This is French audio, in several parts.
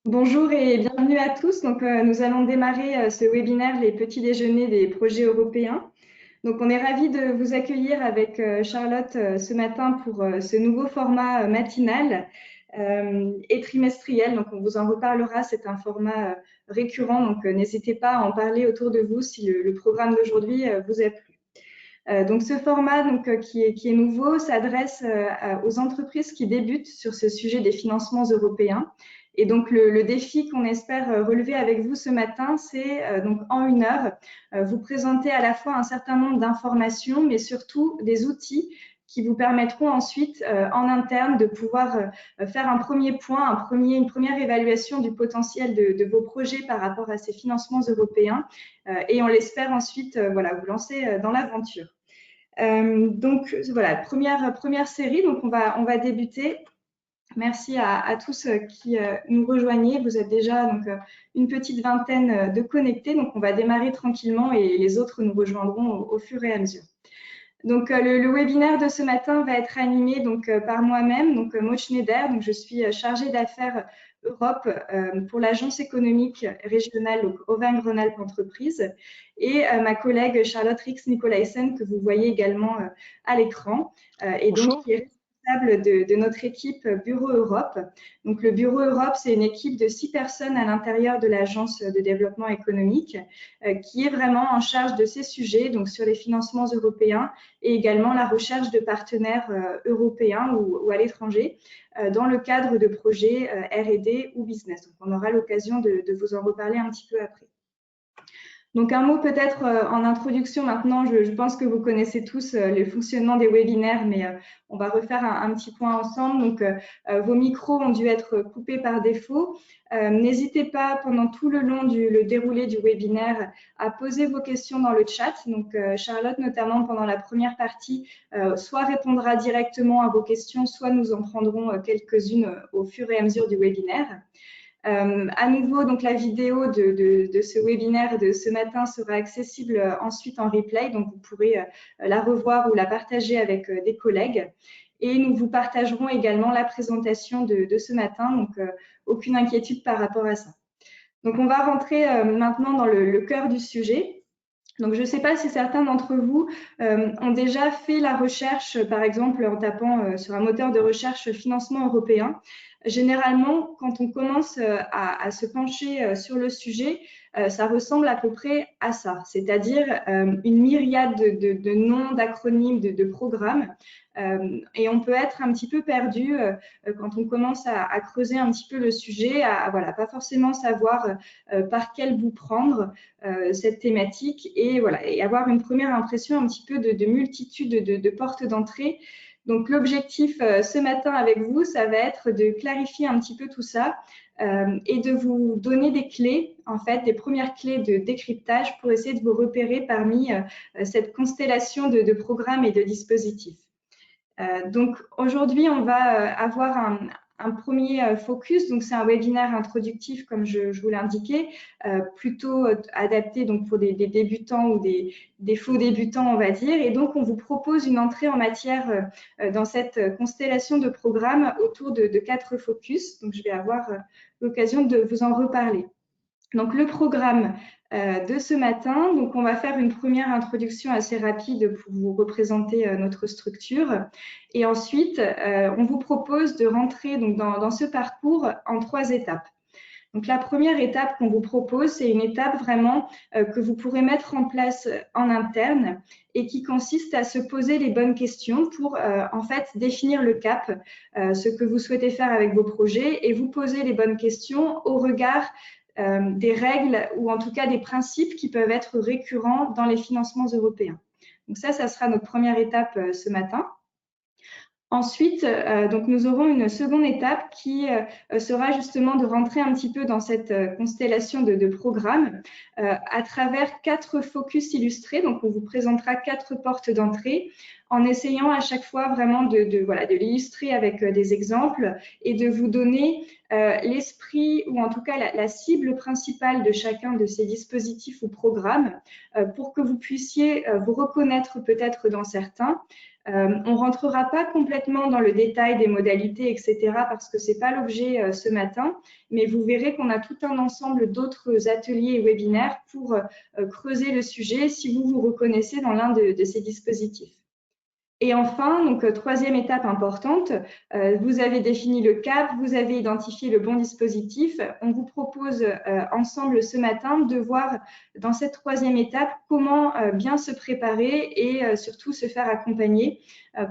Bonjour et bienvenue à tous. Nous allons démarrer ce webinaire Les petits déjeuners des projets européens. Donc, on est ravis de vous accueillir avec Charlotte ce matin pour ce nouveau format matinal et trimestriel. Donc, on vous en reparlera. C'est un format récurrent. N'hésitez pas à en parler autour de vous si le programme d'aujourd'hui vous a plu. Donc, ce format qui est nouveau s'adresse aux entreprises qui débutent sur ce sujet des financements européens. Et donc, le défi qu'on espère relever avec vous ce matin, c'est donc en 1 heure, vous présenter à la fois un certain nombre d'informations, mais surtout des outils qui vous permettront ensuite en interne de pouvoir faire un premier point, une première évaluation du potentiel de vos projets par rapport à ces financements européens. Et on l'espère ensuite voilà, vous lancer dans l'aventure. Donc voilà, première série, donc on va débuter. Merci à tous qui nous rejoignez. Vous êtes déjà une petite vingtaine de connectés, donc on va démarrer tranquillement et les autres nous rejoindront au fur et à mesure. Donc le webinaire de ce matin va être animé par moi-même, Maud Schneider. Donc je suis chargée d'affaires Europe pour l'agence économique régionale Auvergne-Rhône-Alpes Entreprises et ma collègue Charlotte Rix-Nicolaisen que vous voyez également à l'écran et donc Bonjour. qui est responsable de notre équipe Bureau Europe. Donc le Bureau Europe, c'est une équipe de 6 personnes à l'intérieur de l'agence de développement économique qui est vraiment en charge de ces sujets, donc sur les financements européens et également la recherche de partenaires européens ou à l'étranger dans le cadre de projets R&D ou business. Donc, on aura l'occasion de vous en reparler un petit peu après. Donc, un mot peut-être en introduction maintenant. Je pense que vous connaissez tous le fonctionnement des webinaires, mais on va refaire un petit point ensemble. Donc, vos micros ont dû être coupés par défaut. N'hésitez pas pendant tout le long le déroulé du webinaire à poser vos questions dans le chat. Donc, Charlotte, notamment pendant la première partie, soit répondra directement à vos questions, soit nous en prendrons quelques-unes au fur et à mesure du webinaire. À nouveau, donc la vidéo de ce webinaire de ce matin sera accessible ensuite en replay, donc vous pourrez la revoir ou la partager avec des collègues. Et nous vous partagerons également la présentation de ce matin, donc aucune inquiétude par rapport à ça. Donc on va rentrer maintenant dans le cœur du sujet. Donc, je ne sais pas si certains d'entre vous ont déjà fait la recherche, par exemple, en tapant sur un moteur de recherche financement européen. Généralement, quand on commence à se pencher sur le sujet, ça ressemble à peu près à ça, c'est-à-dire une myriade de noms, d'acronymes, de programmes. Et on peut être un petit peu perdu quand on commence à creuser un petit peu le sujet, voilà, pas forcément savoir par quel bout prendre cette thématique et voilà, et avoir une première impression un petit peu de multitude de portes d'entrée. Donc l'objectif ce matin avec vous, ça va être de clarifier un petit peu tout ça et de vous donner des clés, en fait, des premières clés de décryptage pour essayer de vous repérer parmi cette constellation de programmes et de dispositifs. Donc aujourd'hui, on va avoir un premier focus. Donc c'est un webinaire introductif, comme je vous l'indiquais, plutôt adapté donc pour des débutants ou des faux débutants, on va dire. Et donc on vous propose une entrée en matière dans cette constellation de programmes autour de 4 focus. Donc je vais avoir l'occasion de vous en reparler. Donc le programme de ce matin, donc on va faire une première introduction assez rapide pour vous représenter notre structure et ensuite on vous propose de rentrer donc dans ce parcours en 3 étapes. Donc la première étape qu'on vous propose, c'est une étape vraiment que vous pourrez mettre en place en interne et qui consiste à se poser les bonnes questions pour en fait définir le cap, ce que vous souhaitez faire avec vos projets et vous poser les bonnes questions au regard des règles ou en tout cas des principes qui peuvent être récurrents dans les financements européens. Donc ça sera notre première étape ce matin. Ensuite, donc nous aurons une seconde étape qui sera justement de rentrer un petit peu dans cette constellation de programmes à travers 4 focus illustrés. Donc, on vous présentera 4 portes d'entrée en essayant à chaque fois vraiment voilà, de l'illustrer avec des exemples et de vous donner l'esprit ou en tout cas la cible principale de chacun de ces dispositifs ou programmes pour que vous puissiez vous reconnaître peut-être dans certains, On ne rentrera pas complètement dans le détail des modalités, etc., parce que ce n'est pas l'objet ce matin, mais vous verrez qu'on a tout un ensemble d'autres ateliers et webinaires pour creuser le sujet si vous vous reconnaissez dans l'un de ces dispositifs. Et enfin, donc troisième étape importante, vous avez défini le cap, vous avez identifié le bon dispositif. On vous propose ensemble ce matin de voir dans cette troisième étape comment bien se préparer et surtout se faire accompagner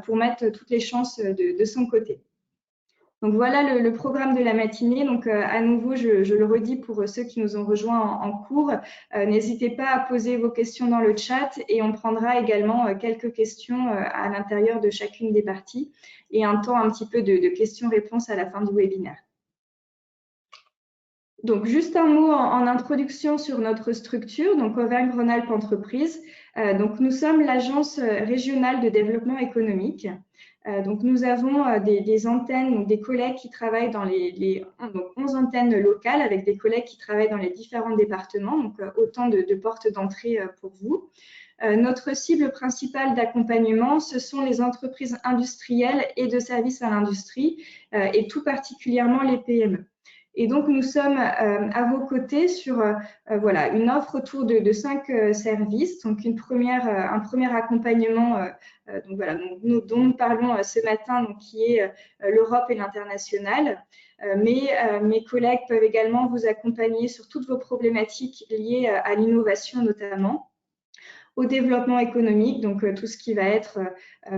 pour mettre toutes les chances de son côté. Donc voilà le programme de la matinée. Donc à nouveau, je le redis pour ceux qui nous ont rejoints en cours. N'hésitez pas à poser vos questions dans le chat et on prendra également quelques questions à l'intérieur de chacune des parties et un temps un petit peu de questions-réponses à la fin du webinaire. Donc juste un mot en introduction sur notre structure, donc Auvergne-Rhône-Alpes Entreprises. Donc nous sommes l'agence régionale de développement économique. Donc, nous avons des antennes, donc des collègues qui travaillent dans donc 11 antennes locales avec des collègues qui travaillent dans les différents départements, donc autant de portes d'entrée pour vous. Notre cible principale d'accompagnement, ce sont les entreprises industrielles et de services à l'industrie et tout particulièrement les PME. Et donc, nous sommes à vos côtés sur voilà, une offre autour de 5 services. Donc, un premier accompagnement donc voilà, dont nous parlons ce matin, donc, qui est l'Europe et l'international. Mais mes collègues peuvent également vous accompagner sur toutes vos problématiques liées à l'innovation notamment, au développement économique, donc tout ce qui va être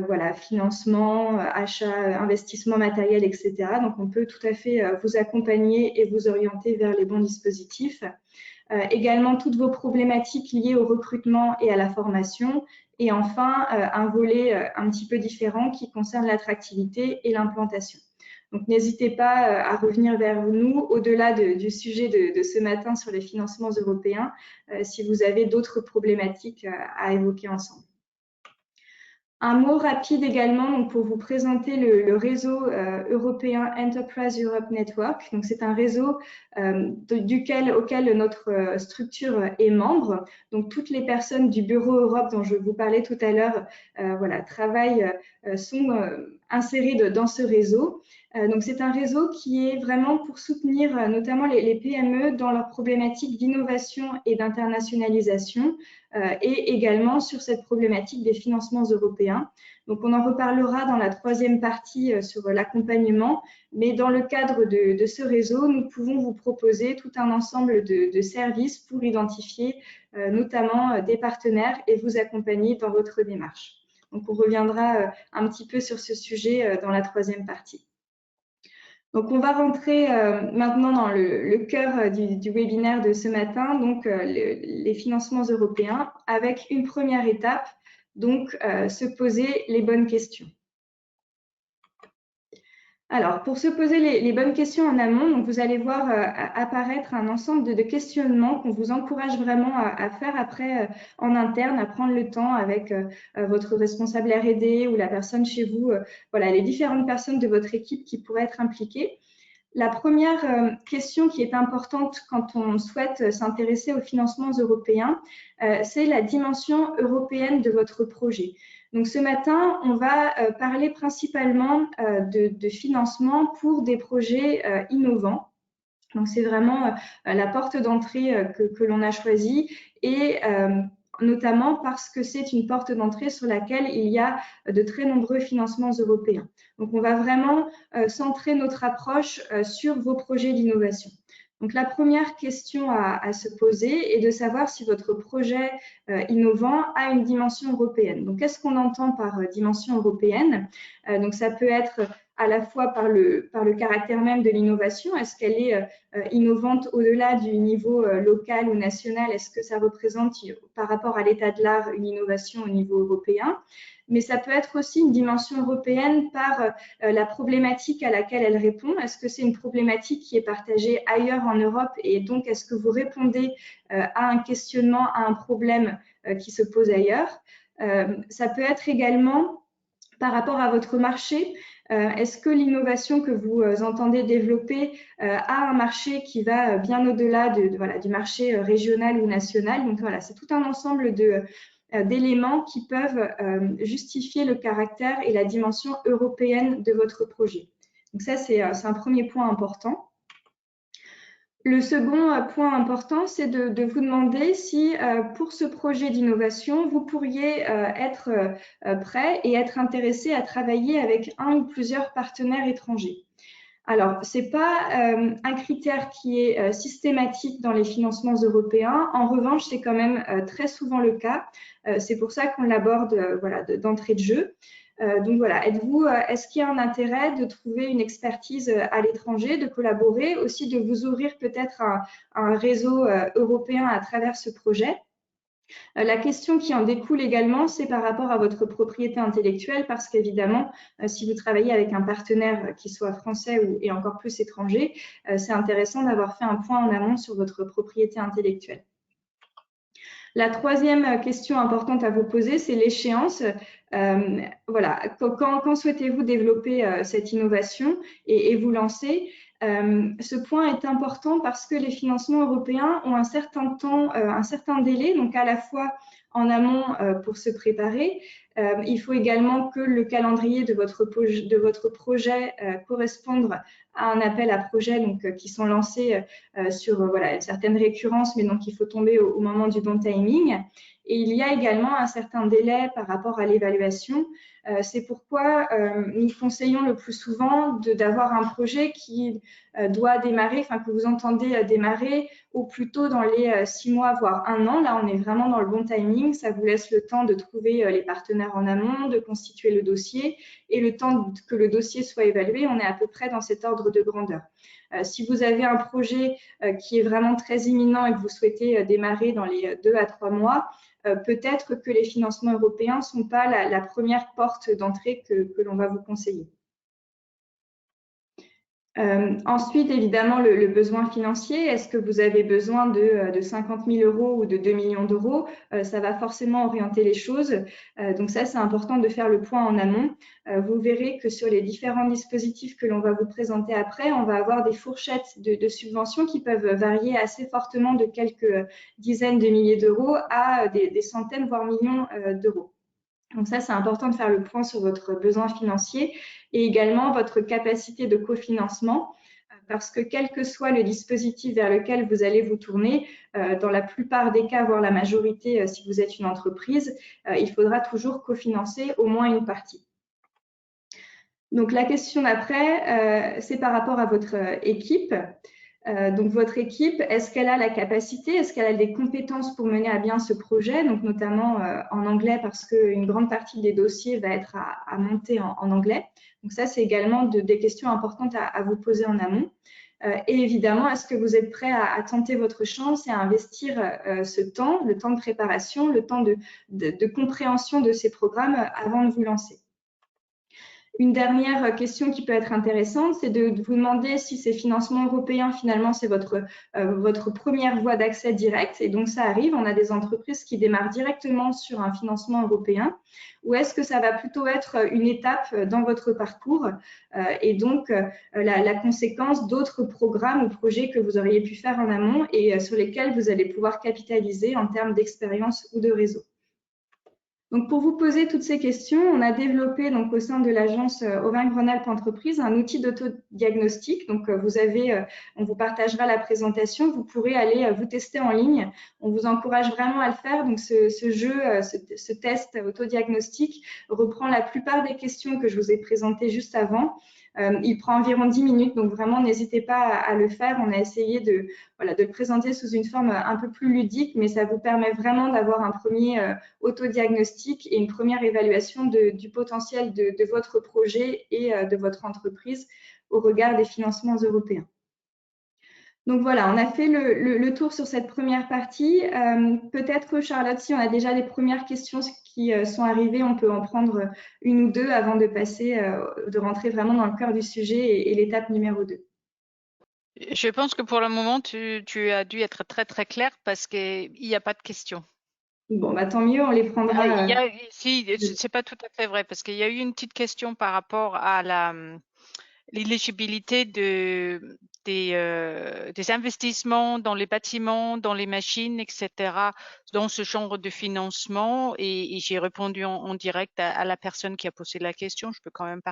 voilà, financement, achat, investissement matériel, etc. Donc, on peut tout à fait vous accompagner et vous orienter vers les bons dispositifs. Également, toutes vos problématiques liées au recrutement et à la formation. Et enfin, un volet un petit peu différent qui concerne l'attractivité et l'implantation. Donc, n'hésitez pas à revenir vers nous au-delà du sujet de ce matin sur les financements européens si vous avez d'autres problématiques à évoquer ensemble. Un mot rapide également donc pour vous présenter le réseau européen Enterprise Europe Network. Donc, c'est un réseau auquel notre structure est membre. Donc, toutes les personnes du Bureau Europe dont je vous parlais tout à l'heure voilà, sont insérées dans ce réseau. Donc, c'est un réseau qui est vraiment pour soutenir notamment les PME dans leurs problématiques d'innovation et d'internationalisation et également sur cette problématique des financements européens. Donc, on en reparlera dans la troisième partie sur l'accompagnement, mais dans le cadre de ce réseau, nous pouvons vous proposer tout un ensemble de services pour identifier notamment des partenaires et vous accompagner dans votre démarche. Donc, on reviendra un petit peu sur ce sujet dans la troisième partie. Donc, on va rentrer maintenant dans le cœur du webinaire de ce matin, donc les financements européens, avec une première étape, donc se poser les bonnes questions. Alors, pour se poser les bonnes questions en amont, donc vous allez voir apparaître un ensemble de questionnements qu'on vous encourage vraiment à faire après en interne, à prendre le temps avec votre responsable R&D ou la personne chez vous, voilà, les différentes personnes de votre équipe qui pourraient être impliquées. La première question qui est importante quand on souhaite s'intéresser aux financements européens, c'est la dimension européenne de votre projet. Donc ce matin, on va parler principalement de financement pour des projets innovants. Donc c'est vraiment la porte d'entrée que l'on a choisie et notamment parce que c'est une porte d'entrée sur laquelle il y a de très nombreux financements européens. Donc, on va vraiment centrer notre approche sur vos projets d'innovation. Donc, la première question à se poser est de savoir si votre projet innovant a une dimension européenne. Donc, qu'est-ce qu'on entend par dimension européenne? Donc, ça peut être à la fois par le caractère même de l'innovation. Est-ce qu'elle est innovante au-delà du niveau local ou national? Est-ce que ça représente, par rapport à l'état de l'art, une innovation au niveau européen? Mais ça peut être aussi une dimension européenne par la problématique à laquelle elle répond. Est-ce que c'est une problématique qui est partagée ailleurs en Europe et donc est-ce que vous répondez à un questionnement, à un problème qui se pose ailleurs? Ça peut être également par rapport à votre marché. Est-ce que l'innovation que vous entendez développer a un marché qui va bien au-delà voilà, du marché régional ou national? Donc voilà, c'est tout un ensemble d'éléments qui peuvent justifier le caractère et la dimension européenne de votre projet. Donc ça, c'est un premier point important. Le second point important, c'est de vous demander si pour ce projet d'innovation, vous pourriez être prêt et être intéressé à travailler avec un ou plusieurs partenaires étrangers. Alors, ce n'est pas un critère qui est systématique dans les financements européens. En revanche, c'est quand même très souvent le cas. C'est pour ça qu'on l'aborde voilà, d'entrée de jeu. Donc voilà, est-ce qu'il y a un intérêt de trouver une expertise à l'étranger, de collaborer, aussi de vous ouvrir peut-être un réseau européen à travers ce projet? La question qui en découle également, c'est par rapport à votre propriété intellectuelle, parce qu'évidemment, si vous travaillez avec un partenaire qui soit français et encore plus étranger, c'est intéressant d'avoir fait un point en amont sur votre propriété intellectuelle. La troisième question importante à vous poser, c'est l'échéance. Voilà, quand souhaitez-vous développer cette innovation et vous lancer? Ce point est important parce que les financements européens ont un certain temps, un certain délai, donc à la fois en amont pour se préparer. Il faut également que le calendrier de votre projet corresponde à un appel à projet qui sont lancés sur voilà, une certaine récurrence, mais donc il faut tomber au moment du bon timing. Et il y a également un certain délai par rapport à l'évaluation. C'est pourquoi nous conseillons le plus souvent d'avoir un projet qui doit démarrer, enfin que vous entendez démarrer au plus tôt dans les 6 mois, voire 1 an. Là, on est vraiment dans le bon timing. Ça vous laisse le temps de trouver les partenaires en amont, de constituer le dossier et le temps que le dossier soit évalué. On est à peu près dans cet ordre de grandeur. Si vous avez un projet qui est vraiment très imminent et que vous souhaitez démarrer dans les 2 à 3 mois, peut-être que les financements européens ne sont pas la première porte d'entrée que l'on va vous conseiller. Ensuite, évidemment, le besoin financier. Est-ce que vous avez besoin de 50 000 € ou de 2 millions d'euros? Ça va forcément orienter les choses. Donc ça, c'est important de faire le point en amont. Vous verrez que sur les différents dispositifs que l'on va vous présenter après, on va avoir des fourchettes de subventions qui peuvent varier assez fortement de quelques dizaines de milliers d'euros à des centaines, voire millions d'euros. Donc ça, c'est important de faire le point sur votre besoin financier et également votre capacité de cofinancement, parce que quel que soit le dispositif vers lequel vous allez vous tourner, dans la plupart des cas, voire la majorité si vous êtes une entreprise, il faudra toujours cofinancer au moins une partie. Donc la question d'après, c'est par rapport à votre équipe. Donc, votre équipe, est-ce qu'elle a la capacité, est-ce qu'elle a des compétences pour mener à bien ce projet, donc notamment en anglais, parce qu'une grande partie des dossiers va être à monter en anglais. Donc, ça, c'est également des questions importantes à vous poser en amont. Et évidemment, est-ce que vous êtes prêt à tenter votre chance et à investir ce temps, le temps de préparation, le temps de compréhension de ces programmes avant de vous lancer? Une dernière question qui peut être intéressante, c'est de vous demander si ces financements européens, finalement, c'est votre première voie d'accès direct. Et donc, ça arrive, on a des entreprises qui démarrent directement sur un financement européen. Ou est-ce que ça va plutôt être une étape dans votre parcours et donc la conséquence d'autres programmes ou projets que vous auriez pu faire en amont et sur lesquels vous allez pouvoir capitaliser en termes d'expérience ou de réseau? Donc, pour vous poser toutes ces questions, on a développé donc, au sein de l'agence Auvergne-Rhône-Alpes Entreprises un outil d'autodiagnostic. Donc, on vous partagera la présentation. Vous pourrez aller vous tester en ligne. On vous encourage vraiment à le faire. Donc, ce test autodiagnostic reprend la plupart des questions que je vous ai présentées juste avant. Il prend environ 10 minutes, donc vraiment, n'hésitez pas à le faire. On a essayé de le présenter sous une forme un peu plus ludique, mais ça vous permet vraiment d'avoir un premier autodiagnostic et une première évaluation du potentiel de votre projet et de votre entreprise au regard des financements européens. Donc voilà, on a fait le tour sur cette première partie. Peut-être, Charlotte, si on a déjà des premières questions qui sont arrivées, on peut en prendre une ou deux avant de passer, de rentrer vraiment dans le cœur du sujet et l'étape numéro 2. Je pense que pour le moment, tu as dû être très, très clair parce qu'il n'y a pas de questions. Bon, bah, tant mieux, on les prendra. Si, c'est pas tout à fait vrai parce qu'il y a eu une petite question par rapport à l'éligibilité des investissements dans les bâtiments, dans les machines, etc., dans ce genre de financement. Et j'ai répondu en direct à la personne qui a posé la question. Je peux quand même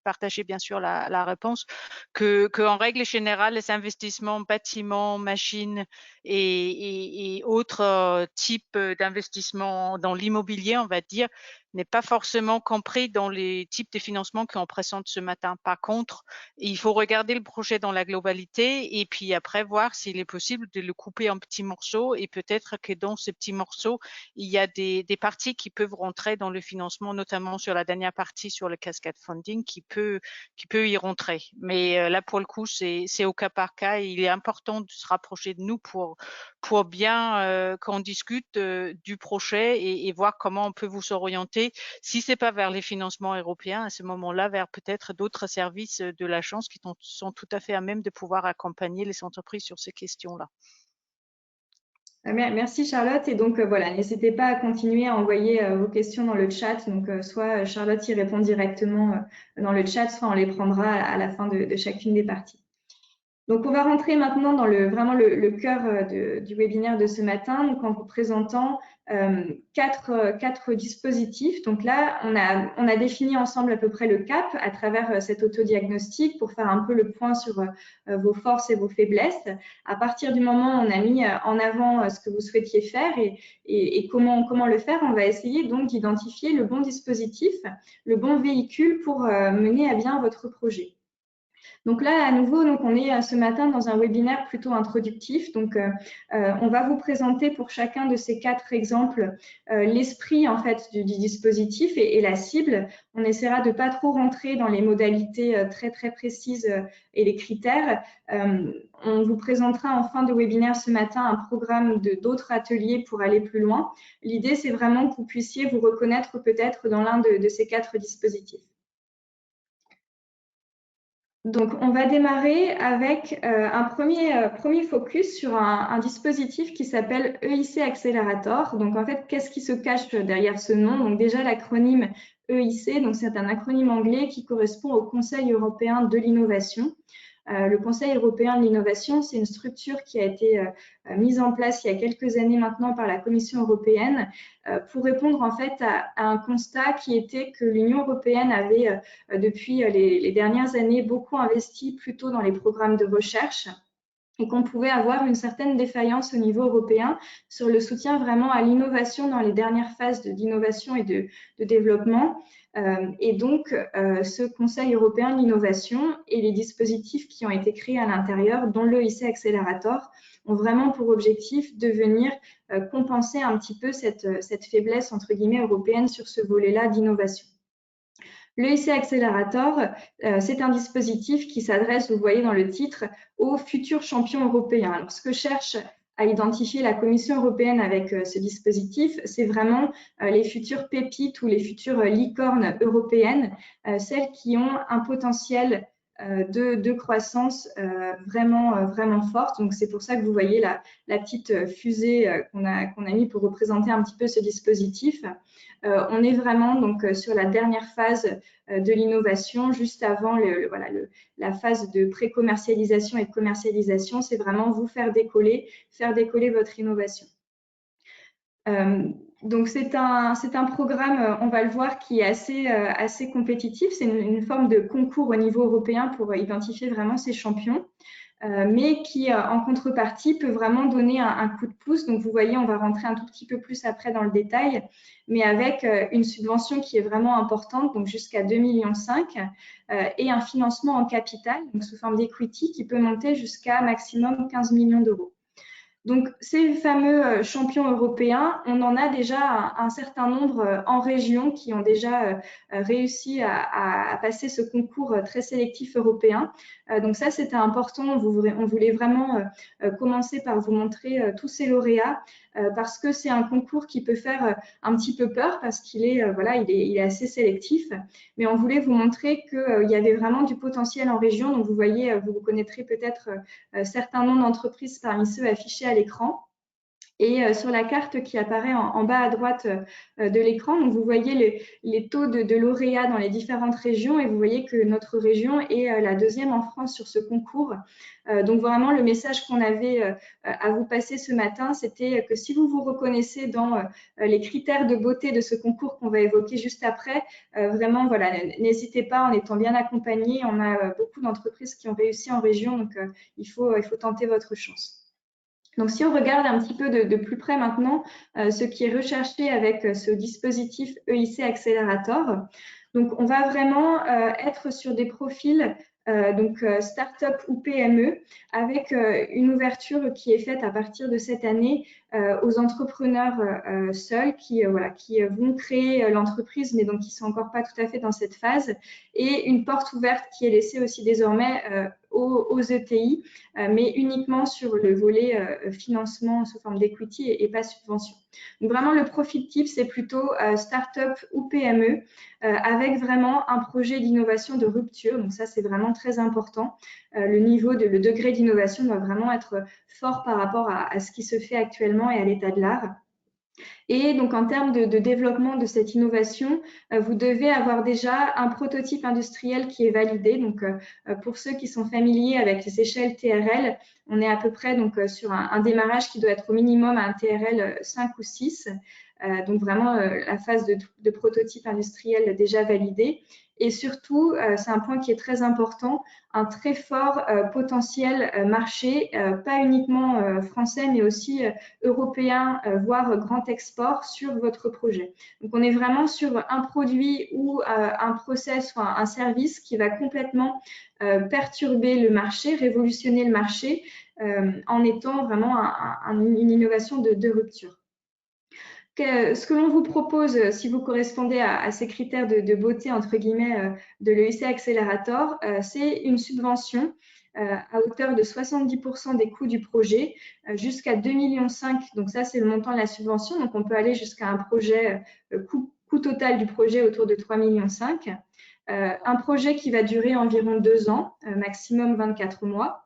partager bien sûr la réponse, que en règle générale, les investissements bâtiments, machines et autres types d'investissements dans l'immobilier, on va dire, n'est pas forcément compris dans les types de financements qu'on présente ce matin. Par contre, il faut regarder le projet dans la globalité et puis après voir s'il est possible de le couper en petits morceaux, et peut-être que dans ces petits morceaux, il y a des parties qui peuvent rentrer dans le financement, notamment sur la dernière partie sur le cascade funding qui peut y rentrer. Mais là, pour le coup, c'est au cas par cas, et il est important de se rapprocher de nous pour bien qu'on discute du projet et voir comment on peut vous orienter, si c'est pas vers les financements européens, à ce moment-là, vers peut-être d'autres services de l'agence qui sont tout à fait à même de pouvoir accompagner les entreprises sur ces questions-là. Merci Charlotte. Et donc voilà, n'hésitez pas à continuer à envoyer vos questions dans le chat. Donc soit Charlotte y répond directement dans le chat, soit on les prendra à la fin de chacune des parties. Donc, on va rentrer maintenant dans vraiment le cœur du webinaire de ce matin, donc en vous présentant quatre dispositifs. Donc là, on a défini ensemble à peu près le cap à travers cet autodiagnostic pour faire un peu le point sur vos forces et vos faiblesses. À partir du moment où on a mis en avant ce que vous souhaitiez faire et comment le faire, on va essayer donc d'identifier le bon dispositif, le bon véhicule pour mener à bien votre projet. Donc là, à nouveau, on est ce matin dans un webinaire plutôt introductif. Donc, on va vous présenter pour chacun de ces quatre exemples l'esprit en fait du dispositif et la cible. On essaiera de pas trop rentrer dans les modalités très précises et les critères. On vous présentera en fin de webinaire ce matin un programme d'autres ateliers pour aller plus loin. L'idée, c'est vraiment que vous puissiez vous reconnaître peut-être dans l'un de ces quatre dispositifs. Donc, on va démarrer avec un premier focus sur un dispositif qui s'appelle EIC Accelerator. Donc, en fait, qu'est-ce qui se cache derrière ce nom? Donc, déjà, l'acronyme EIC, donc c'est un acronyme anglais qui correspond au Conseil européen de l'innovation. Le Conseil européen de l'innovation, c'est une structure qui a été mise en place il y a quelques années maintenant par la Commission européenne pour répondre en fait à un constat qui était que l'Union européenne avait depuis les dernières années beaucoup investi plutôt dans les programmes de recherche et qu'on pouvait avoir une certaine défaillance au niveau européen sur le soutien vraiment à l'innovation dans les dernières phases d'innovation et de développement. Et donc, ce Conseil européen de l'innovation et les dispositifs qui ont été créés à l'intérieur, dont l'EIC Accelerator, ont vraiment pour objectif de venir compenser un petit peu cette faiblesse, entre guillemets, européenne sur ce volet-là d'innovation. L'EIC Accelerator, c'est un dispositif qui s'adresse, vous voyez dans le titre, aux futurs champions européens. Alors, ce que cherche à identifier la Commission européenne avec ce dispositif, c'est vraiment les futures pépites ou les futures licornes européennes, celles qui ont un potentiel de croissance vraiment forte. Donc, c'est pour ça que vous voyez la petite fusée qu'on a mis pour représenter un petit peu ce dispositif. On est vraiment donc sur la dernière phase de l'innovation, juste avant la phase de pré-commercialisation et de commercialisation. C'est vraiment vous faire décoller votre innovation. Donc, c'est un programme, on va le voir, qui est assez compétitif. C'est une forme de concours au niveau européen pour identifier vraiment ces champions, mais qui, en contrepartie, peut vraiment donner un coup de pouce. Donc, vous voyez, on va rentrer un tout petit peu plus après dans le détail, mais avec une subvention qui est vraiment importante, donc jusqu'à 2,5 millions, et un financement en capital, donc sous forme d'equity, qui peut monter jusqu'à maximum 15 millions d'euros. Donc, ces fameux champions européens, on en a déjà un certain nombre en région qui ont déjà réussi à passer ce concours très sélectif européen. Donc ça, c'était important. On voulait vraiment commencer par vous montrer tous ces lauréats parce que c'est un concours qui peut faire un petit peu peur parce qu'il est, il est assez sélectif. Mais on voulait vous montrer qu'il y avait vraiment du potentiel en région. Donc, vous voyez, vous connaîtrez peut-être certains noms d'entreprises parmi ceux affichés à l'écran. Et sur la carte qui apparaît en bas à droite de l'écran, donc vous voyez les taux de lauréats dans les différentes régions et vous voyez que notre région est la deuxième en France sur ce concours. Donc vraiment, le message qu'on avait à vous passer ce matin, c'était que si vous vous reconnaissez dans les critères de beauté de ce concours qu'on va évoquer juste après, vraiment, voilà, n'hésitez pas, en étant bien accompagné. On a beaucoup d'entreprises qui ont réussi en région, donc il faut tenter votre chance. Donc, si on regarde un petit peu de plus près maintenant ce qui est recherché avec ce dispositif EIC Accelerator, donc on va vraiment être sur des profils donc start-up ou PME avec une ouverture qui est faite à partir de cette année aux entrepreneurs seuls qui vont créer l'entreprise, mais donc qui sont encore pas tout à fait dans cette phase, et une porte ouverte qui est laissée aussi désormais aux ETI, mais uniquement sur le volet financement sous forme d'equity et pas subvention. Donc vraiment, le profil type, c'est plutôt start-up ou PME avec vraiment un projet d'innovation de rupture. Donc ça, c'est vraiment très important. Le degré d'innovation doit vraiment être fort par rapport à ce qui se fait actuellement et à l'état de l'art. Et donc, en termes de développement de cette innovation, vous devez avoir déjà un prototype industriel qui est validé. Donc, pour ceux qui sont familiers avec les échelles TRL, on est à peu près donc, sur un démarrage qui doit être au minimum à un TRL 5 ou 6. Donc, vraiment, la phase de prototype industriel déjà validée. Et surtout, c'est un point qui est très important, un très fort potentiel marché, pas uniquement français, mais aussi européen, voire grand export sur votre projet. Donc, on est vraiment sur un produit ou un process ou un service qui va complètement perturber le marché, révolutionner le marché en étant vraiment une innovation de rupture. Ce que l'on vous propose, si vous correspondez à ces critères de beauté, entre guillemets, de l'EIC Accelerator, c'est une subvention à hauteur de 70% des coûts du projet, jusqu'à 2,5 millions. Donc ça, c'est le montant de la subvention. Donc on peut aller jusqu'à un projet, coût total du projet autour de 3,5 millions. Un projet qui va durer environ 2 ans, maximum 24 mois.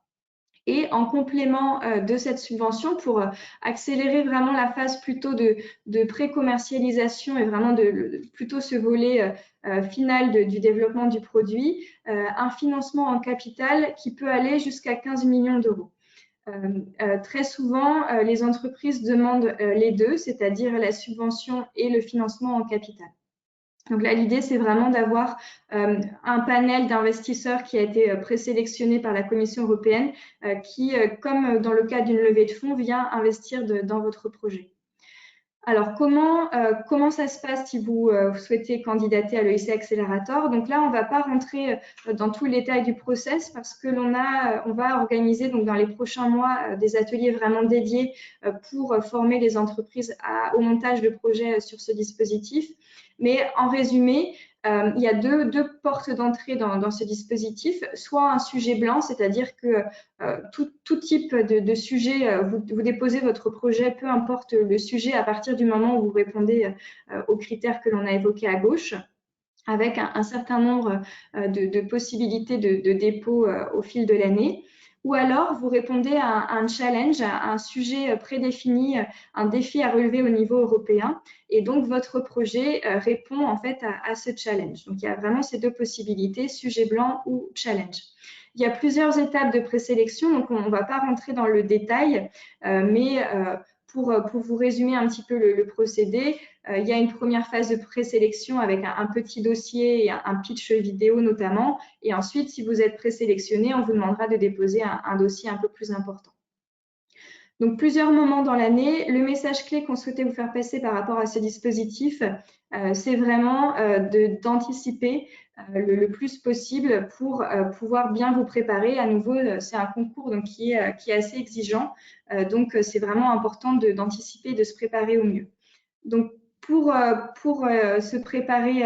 Et en complément de cette subvention, pour accélérer vraiment la phase plutôt de pré-commercialisation et vraiment plutôt ce volet final du développement du produit, un financement en capital qui peut aller jusqu'à 15 millions d'euros. Très souvent, les entreprises demandent les deux, c'est-à-dire la subvention et le financement en capital. Donc là, l'idée, c'est vraiment d'avoir un panel d'investisseurs qui a été présélectionné par la Commission européenne qui, comme dans le cas d'une levée de fonds, vient investir dans votre projet. Alors, comment ça se passe si vous souhaitez candidater à l'EIC Accelerator? Donc là, on ne va pas rentrer dans tout le détail du process parce que on va organiser donc, dans les prochains mois des ateliers vraiment dédiés pour former les entreprises au montage de projets sur ce dispositif. Mais en résumé, il y a deux portes d'entrée dans ce dispositif, soit un sujet blanc, c'est-à-dire que tout type de sujet, vous déposez votre projet, peu importe le sujet, à partir du moment où vous répondez aux critères que l'on a évoqués à gauche, avec un certain nombre de possibilités de dépôt au fil de l'année. Ou alors, vous répondez à un challenge, à un sujet prédéfini, un défi à relever au niveau européen. Et donc, votre projet répond en fait à ce challenge. Donc, il y a vraiment ces deux possibilités, sujet blanc ou challenge. Il y a plusieurs étapes de présélection, donc on ne va pas rentrer dans le détail, mais pour vous résumer un petit peu le procédé, il y a une première phase de présélection avec un petit dossier et un pitch vidéo notamment. Et ensuite, si vous êtes présélectionné, on vous demandera de déposer un dossier un peu plus important. Donc, plusieurs moments dans l'année. Le message clé qu'on souhaitait vous faire passer par rapport à ce dispositif, c'est vraiment d'anticiper le plus possible pour pouvoir bien vous préparer. À nouveau, c'est un concours donc, qui est assez exigeant. Donc, c'est vraiment important d'anticiper et de se préparer au mieux. Donc, pour se préparer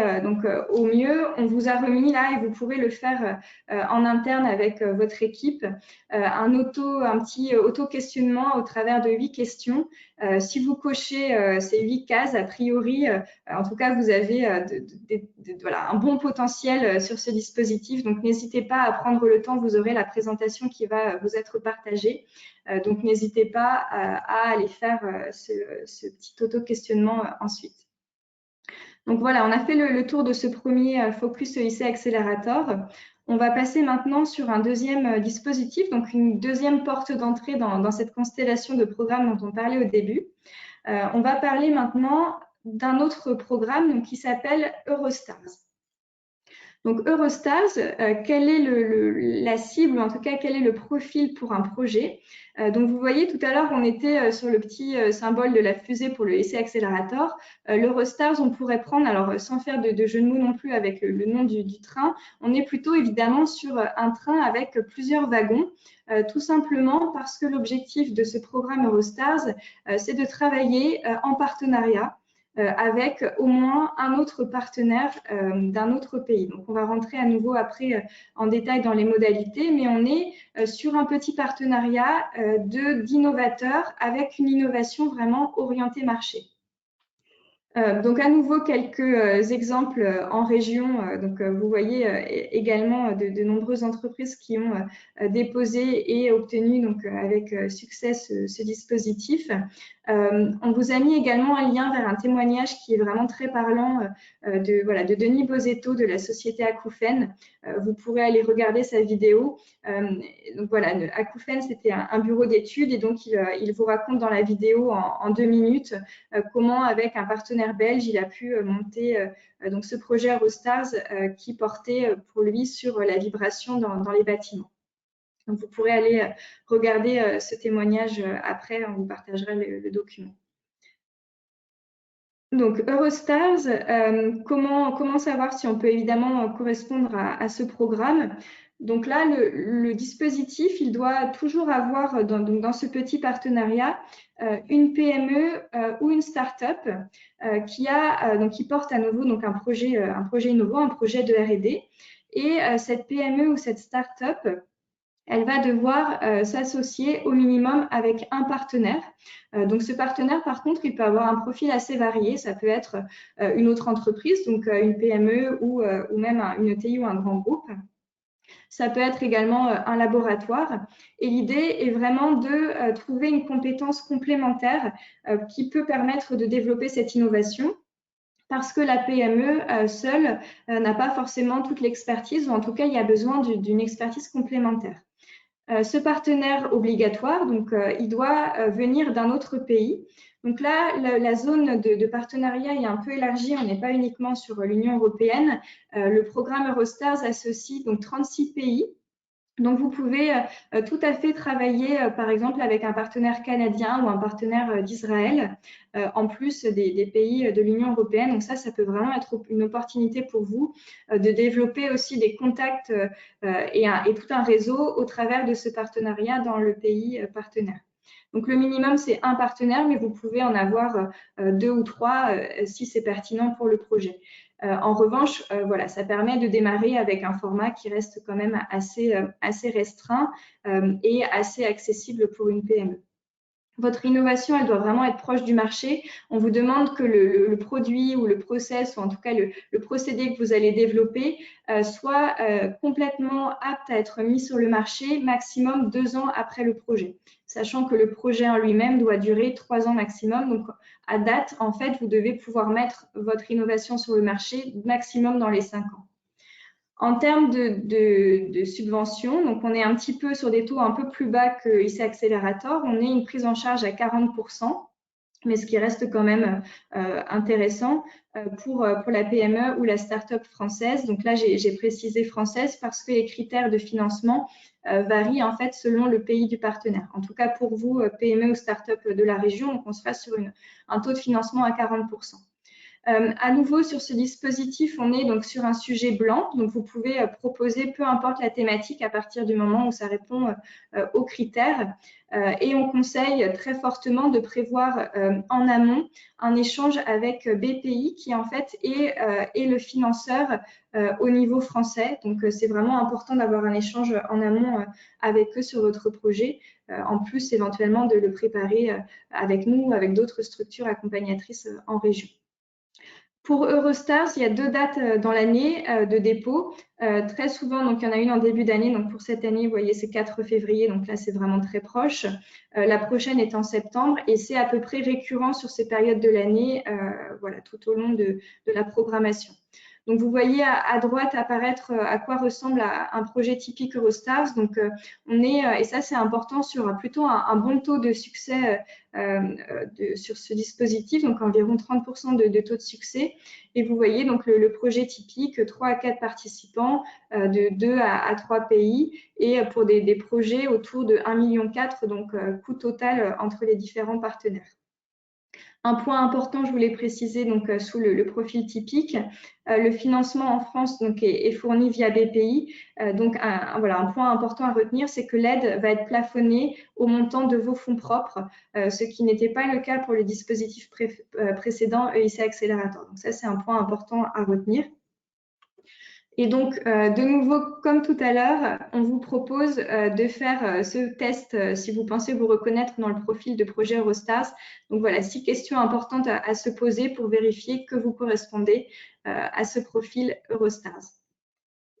au mieux, on vous a remis là, et vous pourrez le faire en interne avec votre équipe, un petit auto-questionnement au travers de 8 questions. Si vous cochez ces 8 cases, a priori, en tout cas, vous avez un bon potentiel sur ce dispositif. Donc, n'hésitez pas à prendre le temps, vous aurez la présentation qui va vous être partagée. Donc, n'hésitez pas à aller faire ce petit auto-questionnement ensuite. Donc voilà, on a fait le tour de ce premier focus EIC Accelerator. On va passer maintenant sur un deuxième dispositif, donc une deuxième porte d'entrée dans cette constellation de programmes dont on parlait au début. On va parler maintenant d'un autre programme donc, qui s'appelle Eurostars. Donc Eurostars, quelle est la cible, ou en tout cas quel est le profil pour un projet? Donc vous voyez tout à l'heure, on était sur le petit symbole de la fusée pour le EIC Accelerator. L'Eurostars, on pourrait prendre, alors sans faire de jeu de mots non plus avec le nom du train, on est plutôt évidemment sur un train avec plusieurs wagons, tout simplement parce que l'objectif de ce programme Eurostars, c'est de travailler en partenariat avec au moins un autre partenaire d'un autre pays. Donc, on va rentrer à nouveau après en détail dans les modalités, mais on est sur un petit partenariat d'innovateurs avec une innovation vraiment orientée marché. Donc à nouveau quelques exemples en région. Donc vous voyez également de nombreuses entreprises qui ont déposé et obtenu donc avec succès ce dispositif. On vous a mis également un lien vers un témoignage qui est vraiment très parlant de Denis Bozetto de la société Acoufen. Vous pourrez aller regarder sa vidéo. Donc voilà, Acoufen, c'était un bureau d'études et donc il vous raconte dans la vidéo en 2 minutes comment avec un partenaire belge, il a pu monter donc ce projet Eurostars qui portait pour lui sur la vibration dans les bâtiments. Donc, vous pourrez aller regarder ce témoignage après, on vous partagera le document. Donc, Eurostars, comment savoir si on peut évidemment correspondre à ce programme? Donc là, le dispositif, il doit toujours avoir dans ce petit partenariat une PME ou une start-up qui porte à nouveau donc un projet innovant, un projet de R&D. Et cette PME ou cette start-up, elle va devoir s'associer au minimum avec un partenaire. Donc, ce partenaire, par contre, il peut avoir un profil assez varié. Ça peut être une autre entreprise, donc une PME ou même une ETI ou un grand groupe. Ça peut être également un laboratoire. Et l'idée est vraiment de trouver une compétence complémentaire qui peut permettre de développer cette innovation, parce que la PME seule n'a pas forcément toute l'expertise, ou en tout cas, il y a besoin d'une expertise complémentaire. Ce partenaire obligatoire, donc, il doit venir d'un autre pays. Donc là, la zone de partenariat est un peu élargie, on n'est pas uniquement sur l'Union européenne. Le programme Eurostars associe donc 36 pays. Donc, vous pouvez tout à fait travailler, par exemple, avec un partenaire canadien ou un partenaire d'Israël, en plus des pays de l'Union européenne. Donc, ça peut vraiment être une opportunité pour vous de développer aussi des contacts et tout un réseau au travers de ce partenariat dans le pays partenaire. Donc, le minimum, c'est un partenaire, mais vous pouvez en avoir 2 ou 3 si c'est pertinent pour le projet. En revanche, voilà, ça permet de démarrer avec un format qui reste quand même assez restreint et assez accessible pour une PME. Votre innovation, elle doit vraiment être proche du marché. On vous demande que le produit ou le process, ou en tout cas le procédé que vous allez développer, soit complètement apte à être mis sur le marché maximum 2 ans après le projet, sachant que le projet en lui-même doit durer 3 ans maximum. Donc, à date, en fait, vous devez pouvoir mettre votre innovation sur le marché maximum dans les 5 ans. En termes de subventions, donc on est un petit peu sur des taux un peu plus bas que IC Accelerator. On est une prise en charge à 40%, mais ce qui reste quand même intéressant pour la PME ou la start-up française. Donc là, j'ai précisé française parce que les critères de financement varient en fait selon le pays du partenaire. En tout cas, pour vous, PME ou start-up de la région, donc on sera sur un taux de financement à 40%. À nouveau, sur ce dispositif, on est donc sur un sujet blanc. Donc, vous pouvez proposer, peu importe la thématique, à partir du moment où ça répond aux critères. Et on conseille très fortement de prévoir en amont un échange avec BPI, qui en fait est le financeur au niveau français. Donc, c'est vraiment important d'avoir un échange en amont avec eux sur votre projet. En plus, éventuellement, de le préparer avec nous ou avec d'autres structures accompagnatrices en région. Pour Eurostars, il y a 2 dates dans l'année de dépôt. Très souvent, donc il y en a une en début d'année. Donc pour cette année, vous voyez, c'est 4 février. Donc là, c'est vraiment très proche. La prochaine est en septembre et c'est à peu près récurrent sur ces périodes de l'année, voilà, tout au long de la programmation. Donc, vous voyez à droite apparaître à quoi ressemble un projet typique Eurostars. Donc, on est, et ça c'est important, sur plutôt un bon taux de succès sur ce dispositif, donc environ 30% de taux de succès. Et vous voyez donc le projet typique, 3 à 4 participants de 2 à 3 pays et pour des projets autour de 1,4 million, donc coût total entre les différents partenaires. Un point important, je voulais préciser donc sous le profil typique, le financement en France donc est fourni via BPI. Donc voilà, un point important à retenir, c'est que l'aide va être plafonnée au montant de vos fonds propres, ce qui n'était pas le cas pour le dispositif précédent EIC Accelerator. Donc ça, c'est un point important à retenir. Et donc, de nouveau, comme tout à l'heure, on vous propose de faire ce test si vous pensez vous reconnaître dans le profil de projet Eurostars. Donc voilà, 6 questions importantes à se poser pour vérifier que vous correspondez à ce profil Eurostars.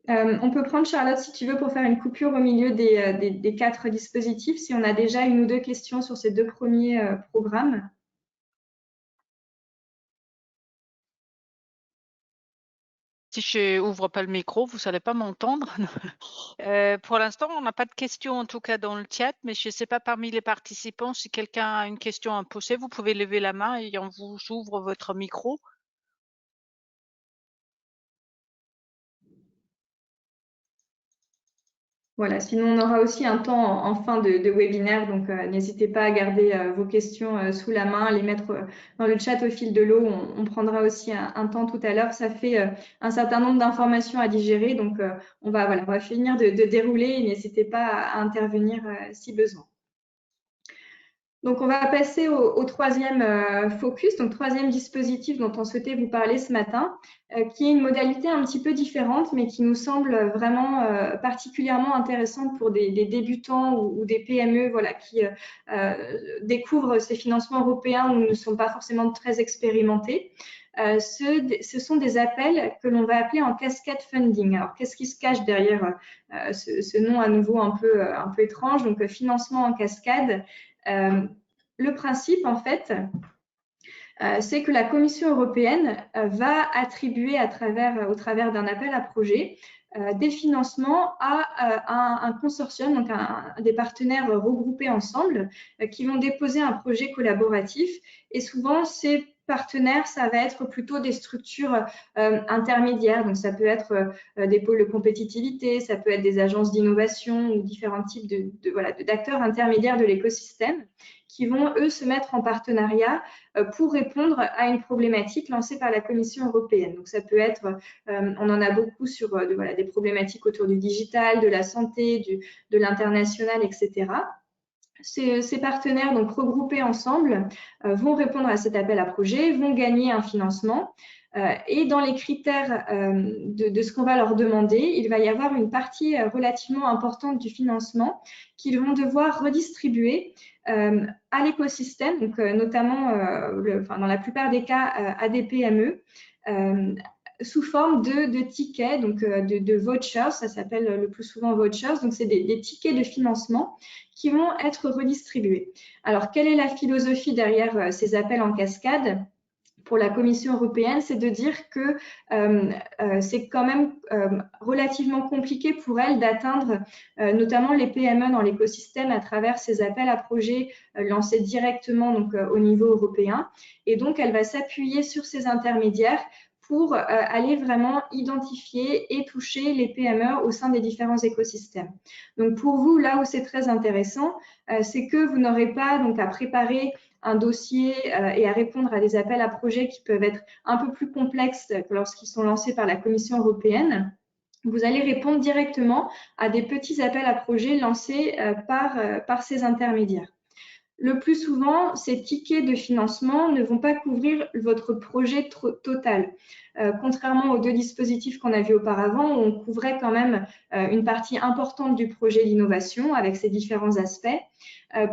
On peut prendre Charlotte, si tu veux, pour faire une coupure au milieu des 4 dispositifs, si on a déjà 1 ou 2 questions sur ces 2 premiers programmes. Si je ouvre pas le micro, vous n'allez pas m'entendre. Pour l'instant, on n'a pas de questions, en tout cas dans le chat, mais je ne sais pas parmi les participants si quelqu'un a une question à poser, vous pouvez lever la main et on vous ouvre votre micro. Voilà, sinon on aura aussi un temps en fin de webinaire, donc n'hésitez pas à garder vos questions sous la main, les mettre dans le chat au fil de l'eau. On prendra aussi un temps tout à l'heure. Ça fait un certain nombre d'informations à digérer, donc on va finir de dérouler et n'hésitez pas à intervenir si besoin. Donc, on va passer au troisième focus, donc troisième dispositif dont on souhaitait vous parler ce matin, qui est une modalité un petit peu différente, mais qui nous semble vraiment particulièrement intéressante pour des débutants ou des PME voilà, qui découvrent ces financements européens ou ne sont pas forcément très expérimentés. Ce sont des appels que l'on va appeler en cascade funding. Alors, qu'est-ce qui se cache derrière ce nom à nouveau un peu étrange? Donc, financement en cascade. Le principe, en fait, c'est que la Commission européenne va attribuer au travers d'un appel à projet des financements à un consortium, donc des partenaires regroupés ensemble qui vont déposer un projet collaboratif. Et souvent, ces partenaires, ça va être plutôt des structures intermédiaires. Donc, ça peut être des pôles de compétitivité, ça peut être des agences d'innovation ou différents types d'acteurs intermédiaires de l'écosystème qui vont, eux, se mettre en partenariat pour répondre à une problématique lancée par la Commission européenne. Donc, ça peut être, on en a beaucoup sur des problématiques autour du digital, de la santé, de l'international, etc. Ces partenaires, donc regroupés ensemble, vont répondre à cet appel à projet, vont gagner un financement. Et dans les critères de ce qu'on va leur demander, il va y avoir une partie relativement importante du financement qu'ils vont devoir redistribuer à l'écosystème, donc notamment dans la plupart des cas à des PME, sous forme de tickets, donc de vouchers, ça s'appelle le plus souvent vouchers, donc c'est des tickets de financement qui vont être redistribués. Alors, quelle est la philosophie derrière ces appels en cascade ? Pour la Commission européenne, c'est de dire que c'est quand même relativement compliqué pour elle d'atteindre notamment les PME dans l'écosystème à travers ces appels à projets lancés directement donc, au niveau européen. Et donc, elle va s'appuyer sur ces intermédiaires pour aller vraiment identifier et toucher les PME au sein des différents écosystèmes. Donc, pour vous, là où c'est très intéressant, c'est que vous n'aurez pas donc, à préparer un dossier et à répondre à des appels à projets qui peuvent être un peu plus complexes que lorsqu'ils sont lancés par la Commission européenne. Vous allez répondre directement à des petits appels à projets lancés par ces intermédiaires. Le plus souvent, ces tickets de financement ne vont pas couvrir votre projet total. Contrairement aux deux dispositifs qu'on a vus auparavant, où on couvrait quand même une partie importante du projet d'innovation avec ses différents aspects.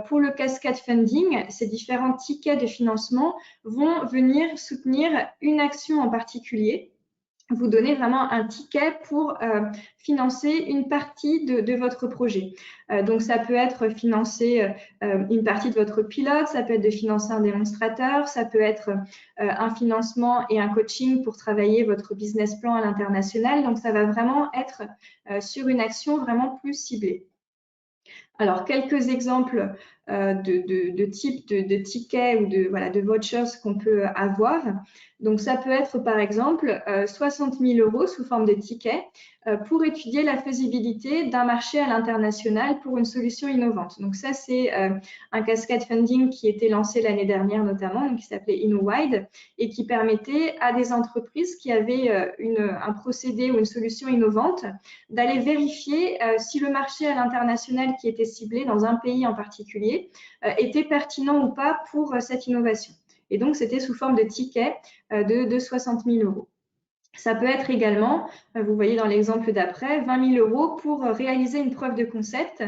Pour le cascade funding, ces différents tickets de financement vont venir soutenir une action en particulier, vous donner vraiment un ticket pour financer une partie de votre projet. Donc, ça peut être financer une partie de votre pilote, ça peut être de financer un démonstrateur, ça peut être un financement et un coaching pour travailler votre business plan à l'international. Donc, ça va vraiment être sur une action vraiment plus ciblée. Alors, quelques exemples de types de tickets ou de vouchers qu'on peut avoir. Donc, ça peut être, par exemple, 60 000 € sous forme de tickets pour étudier la faisabilité d'un marché à l'international pour une solution innovante. Donc, ça, c'est un cascade funding qui était lancé l'année dernière notamment, donc qui s'appelait InnoWide et qui permettait à des entreprises qui avaient un procédé ou une solution innovante d'aller vérifier si le marché à l'international qui était ciblé dans un pays en particulier était pertinent ou pas pour cette innovation. Et donc, c'était sous forme de tickets de 60 000 €. Ça peut être également, vous voyez dans l'exemple d'après, 20 000 € pour réaliser une preuve de concept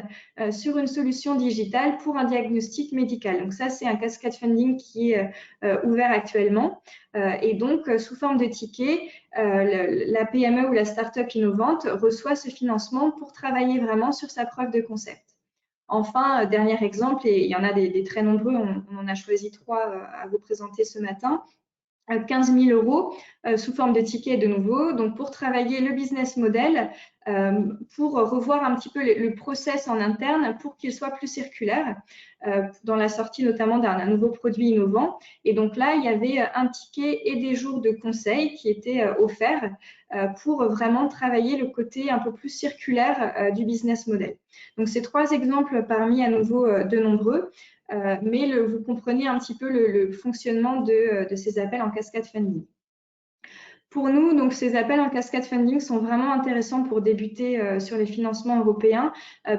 sur une solution digitale pour un diagnostic médical. Donc ça, c'est un cascade funding qui est ouvert actuellement. Et donc, sous forme de ticket, la PME ou la start-up innovante reçoit ce financement pour travailler vraiment sur sa preuve de concept. Enfin, dernier exemple, et il y en a des très nombreux, on en a choisi 3 à vous présenter ce matin. 15 000 € sous forme de ticket de nouveau, donc pour travailler le business model, pour revoir un petit peu le process en interne pour qu'il soit plus circulaire dans la sortie notamment d'un nouveau produit innovant. Et donc là, il y avait un ticket et des jours de conseil qui étaient offerts pour vraiment travailler le côté un peu plus circulaire du business model. Donc ces 3 exemples parmi à nouveau de nombreux. Mais vous comprenez un petit peu le fonctionnement de ces appels en cascade funding. Pour nous, donc, ces appels en cascade funding sont vraiment intéressants pour débuter sur les financements européens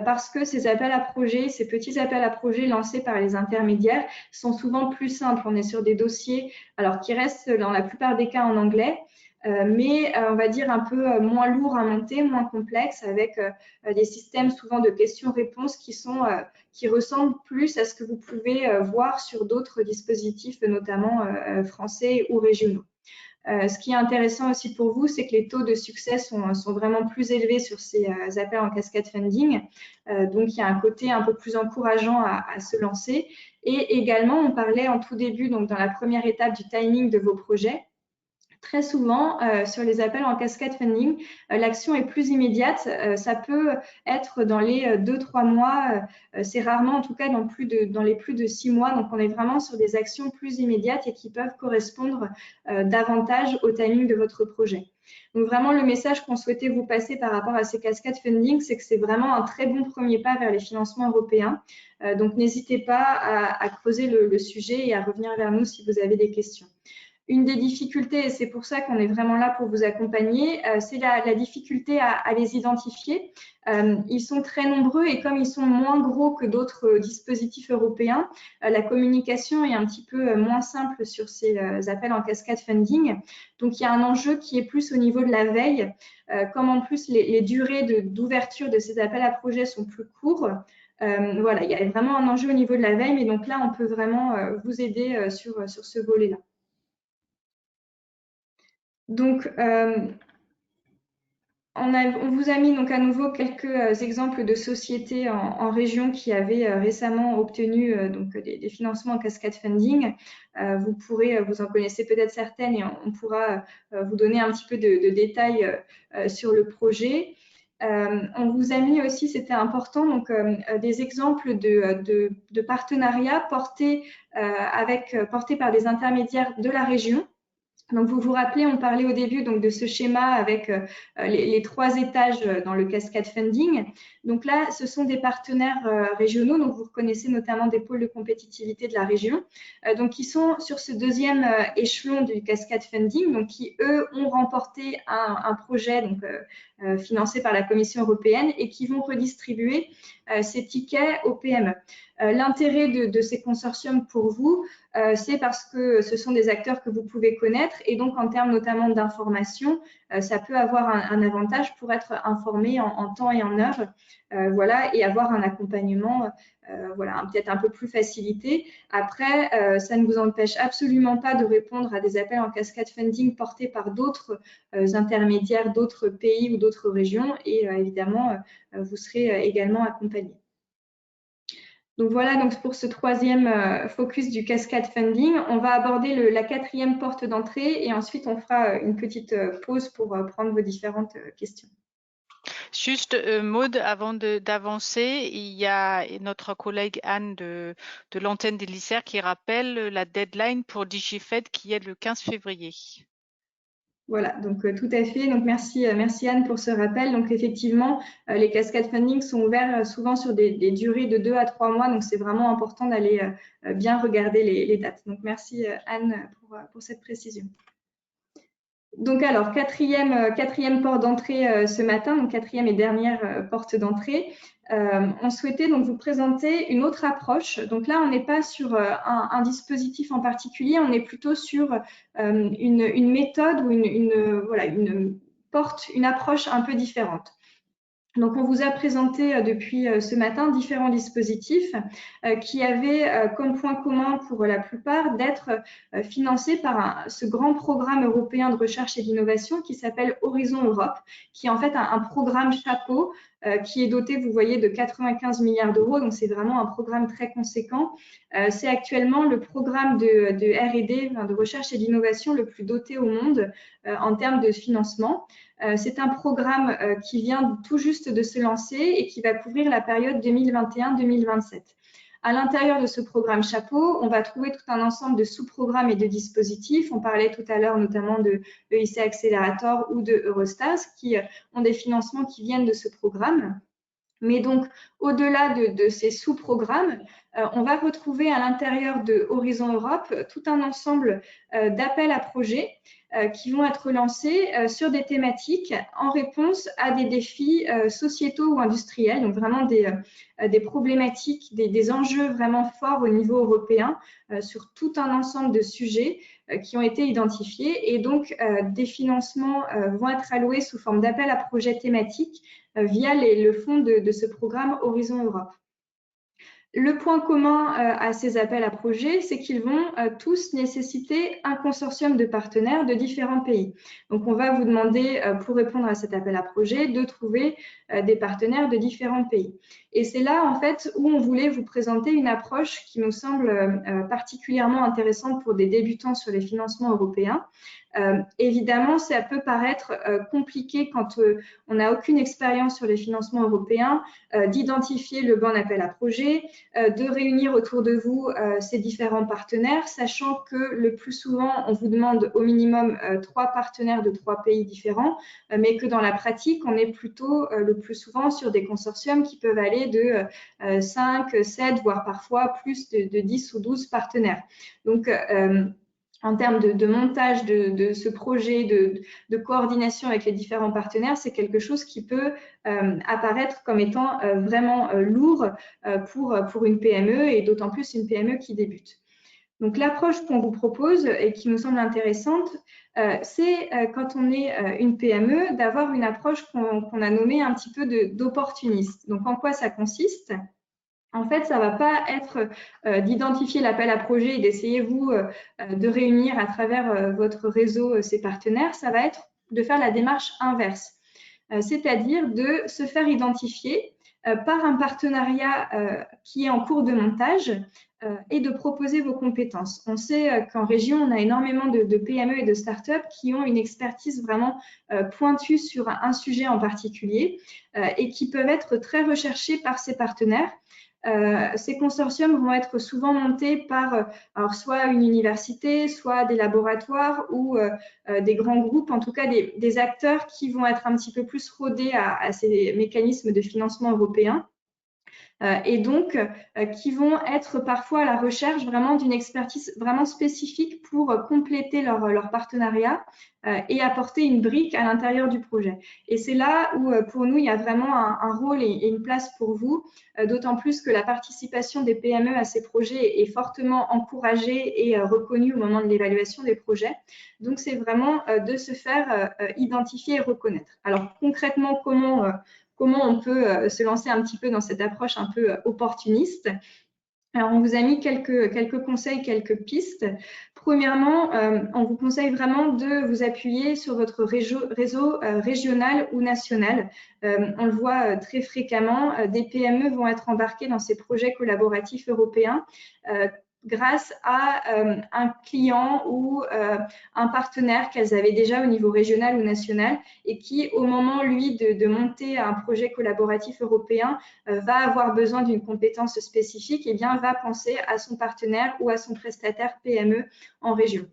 parce que ces appels à projets, ces petits appels à projets lancés par les intermédiaires sont souvent plus simples. On est sur des dossiers alors qui restent dans la plupart des cas en anglais, mais on va dire un peu moins lourd à monter, moins complexe, avec des systèmes souvent de questions-réponses qui ressemblent plus à ce que vous pouvez voir sur d'autres dispositifs, notamment français ou régionaux. Ce qui est intéressant aussi pour vous, c'est que les taux de succès sont vraiment plus élevés sur ces appels en cascade funding. Donc, il y a un côté un peu plus encourageant à se lancer. Et également, on parlait en tout début, donc dans la première étape du timing de vos projets. Très souvent, sur les appels en cascade funding, l'action est plus immédiate. Ça peut être dans les 2-3 mois. C'est rarement, en tout cas, dans les plus de 6 mois. Donc, on est vraiment sur des actions plus immédiates et qui peuvent correspondre davantage au timing de votre projet. Donc, vraiment, le message qu'on souhaitait vous passer par rapport à ces cascades funding, c'est que c'est vraiment un très bon premier pas vers les financements européens. Donc, n'hésitez pas à creuser le sujet et à revenir vers nous si vous avez des questions. Une des difficultés, et c'est pour ça qu'on est vraiment là pour vous accompagner, c'est la difficulté à les identifier. Ils sont très nombreux et comme ils sont moins gros que d'autres dispositifs européens, la communication est un petit peu moins simple sur ces appels en cascade funding. Donc, il y a un enjeu qui est plus au niveau de la veille. Comme en plus les durées d'ouverture de ces appels à projets sont plus courts, voilà, il y a vraiment un enjeu au niveau de la veille, mais donc là, on peut vraiment vous aider sur ce volet-là. Donc, on vous a mis donc à nouveau quelques exemples de sociétés en région qui avaient récemment obtenu donc des financements en cascade funding. Vous en connaissez peut-être certaines et on pourra vous donner un petit peu de détails sur le projet. On vous a mis aussi, c'était important, donc des exemples de partenariats portés par des intermédiaires de la région. Donc, vous vous rappelez, on parlait au début donc, de ce schéma avec les 3 étages dans le cascade funding. Donc là, ce sont des partenaires régionaux. Donc, vous reconnaissez notamment des pôles de compétitivité de la région. Donc, qui sont sur ce deuxième échelon du cascade funding, donc qui, eux, ont remporté un projet donc, financé par la Commission européenne et qui vont redistribuer ces tickets aux PME. L'intérêt de ces consortiums pour vous, c'est parce que ce sont des acteurs que vous pouvez connaître et donc en termes notamment d'information, ça peut avoir un avantage pour être informé en temps et en heure, voilà, et avoir un accompagnement voilà, peut-être un peu plus facilité. Après, ça ne vous empêche absolument pas de répondre à des appels en cascade funding portés par d'autres intermédiaires, d'autres pays ou d'autres régions et évidemment, vous serez également accompagné. Donc voilà, donc pour ce troisième focus du cascade funding, on va aborder la 4e porte d'entrée et ensuite on fera une petite pause pour prendre vos différentes questions. Juste, Maud, avant d'avancer, il y a notre collègue Anne de l'antenne des lycéens qui rappelle la deadline pour DigiFed qui est le 15 février. Voilà, donc tout à fait. Donc merci Anne pour ce rappel. Donc effectivement, les cascades funding sont ouverts souvent sur des durées de 2 à 3 mois. Donc c'est vraiment important d'aller bien regarder les dates. Donc merci Anne pour cette précision. Donc alors, quatrième porte d'entrée ce matin, donc 4e et dernière porte d'entrée. On souhaitait donc vous présenter une autre approche. Donc là, on n'est pas sur un dispositif en particulier, on est plutôt sur une méthode ou une approche un peu différente. Donc, on vous a présenté depuis ce matin différents dispositifs qui avaient comme point commun pour la plupart d'être financés par ce grand programme européen de recherche et d'innovation qui s'appelle Horizon Europe, qui est en fait un programme chapeau qui est doté, vous voyez, de 95 milliards d'euros. Donc, c'est vraiment un programme très conséquent. C'est actuellement le programme de R&D, de recherche et d'innovation le plus doté au monde en termes de financement. C'est un programme qui vient tout juste de se lancer et qui va couvrir la période 2021-2027. À l'intérieur de ce programme chapeau, on va trouver tout un ensemble de sous-programmes et de dispositifs. On parlait tout à l'heure notamment de EIC Accelerator ou de Eurostars qui ont des financements qui viennent de ce programme. Mais donc, au-delà de ces sous-programmes, on va retrouver à l'intérieur de Horizon Europe tout un ensemble d'appels à projets qui vont être lancés sur des thématiques en réponse à des défis sociétaux ou industriels, donc vraiment des problématiques, des enjeux vraiment forts au niveau européen sur tout un ensemble de sujets qui ont été identifiés. Et donc, des financements vont être alloués sous forme d'appels à projets thématiques via le fonds de ce programme Horizon Europe. Le point commun à ces appels à projets, c'est qu'ils vont tous nécessiter un consortium de partenaires de différents pays. Donc, on va vous demander, pour répondre à cet appel à projet, de trouver des partenaires de différents pays. Et c'est là, en fait, où on voulait vous présenter une approche qui nous semble particulièrement intéressante pour des débutants sur les financements européens. Évidemment, ça peut paraître compliqué quand on n'a aucune expérience sur les financements européens, d'identifier le bon appel à projet, de réunir autour de vous ces différents partenaires, sachant que le plus souvent, on vous demande au minimum 3 partenaires de 3 pays différents, mais que dans la pratique, on est plutôt le plus souvent sur des consortiums qui peuvent aller de 5, 7, voire parfois plus de 10 ou 12 partenaires. Donc, en termes de montage de ce projet, de coordination avec les différents partenaires, c'est quelque chose qui peut apparaître comme étant vraiment lourd pour une PME et d'autant plus une PME qui débute. Donc, l'approche qu'on vous propose et qui nous semble intéressante, c'est quand on est une PME d'avoir une approche qu'on a nommée un petit peu d'opportuniste. Donc, en quoi ça consiste ? En fait, ça ne va pas être d'identifier l'appel à projet et d'essayer, vous, de réunir à travers votre réseau ces partenaires. Ça va être de faire la démarche inverse, c'est-à-dire de se faire identifier par un partenariat qui est en cours de montage et de proposer vos compétences. On sait qu'en région, on a énormément de PME et de startups qui ont une expertise vraiment pointue sur un sujet en particulier et qui peuvent être très recherchés par ces partenaires. Ces consortiums vont être souvent montés par alors soit une université, soit des laboratoires ou des grands groupes, en tout cas des acteurs qui vont être un petit peu plus rodés à ces mécanismes de financement européens. Et donc qui vont être parfois à la recherche vraiment d'une expertise vraiment spécifique pour compléter leur partenariat et apporter une brique à l'intérieur du projet. Et c'est là où, pour nous, il y a vraiment un rôle et une place pour vous, d'autant plus que la participation des PME à ces projets est fortement encouragée et reconnue au moment de l'évaluation des projets. Donc, c'est vraiment de se faire identifier et reconnaître. Alors, concrètement, comment on peut se lancer un petit peu dans cette approche un peu opportuniste. Alors, on vous a mis quelques conseils, quelques pistes. Premièrement, on vous conseille vraiment de vous appuyer sur votre réseau régional ou national. On le voit très fréquemment, des PME vont être embarquées dans ces projets collaboratifs européens grâce à un client ou un partenaire qu'elles avaient déjà au niveau régional ou national et qui, au moment, lui, de monter un projet collaboratif européen, va avoir besoin d'une compétence spécifique, et bien va penser à son partenaire ou à son prestataire PME en région.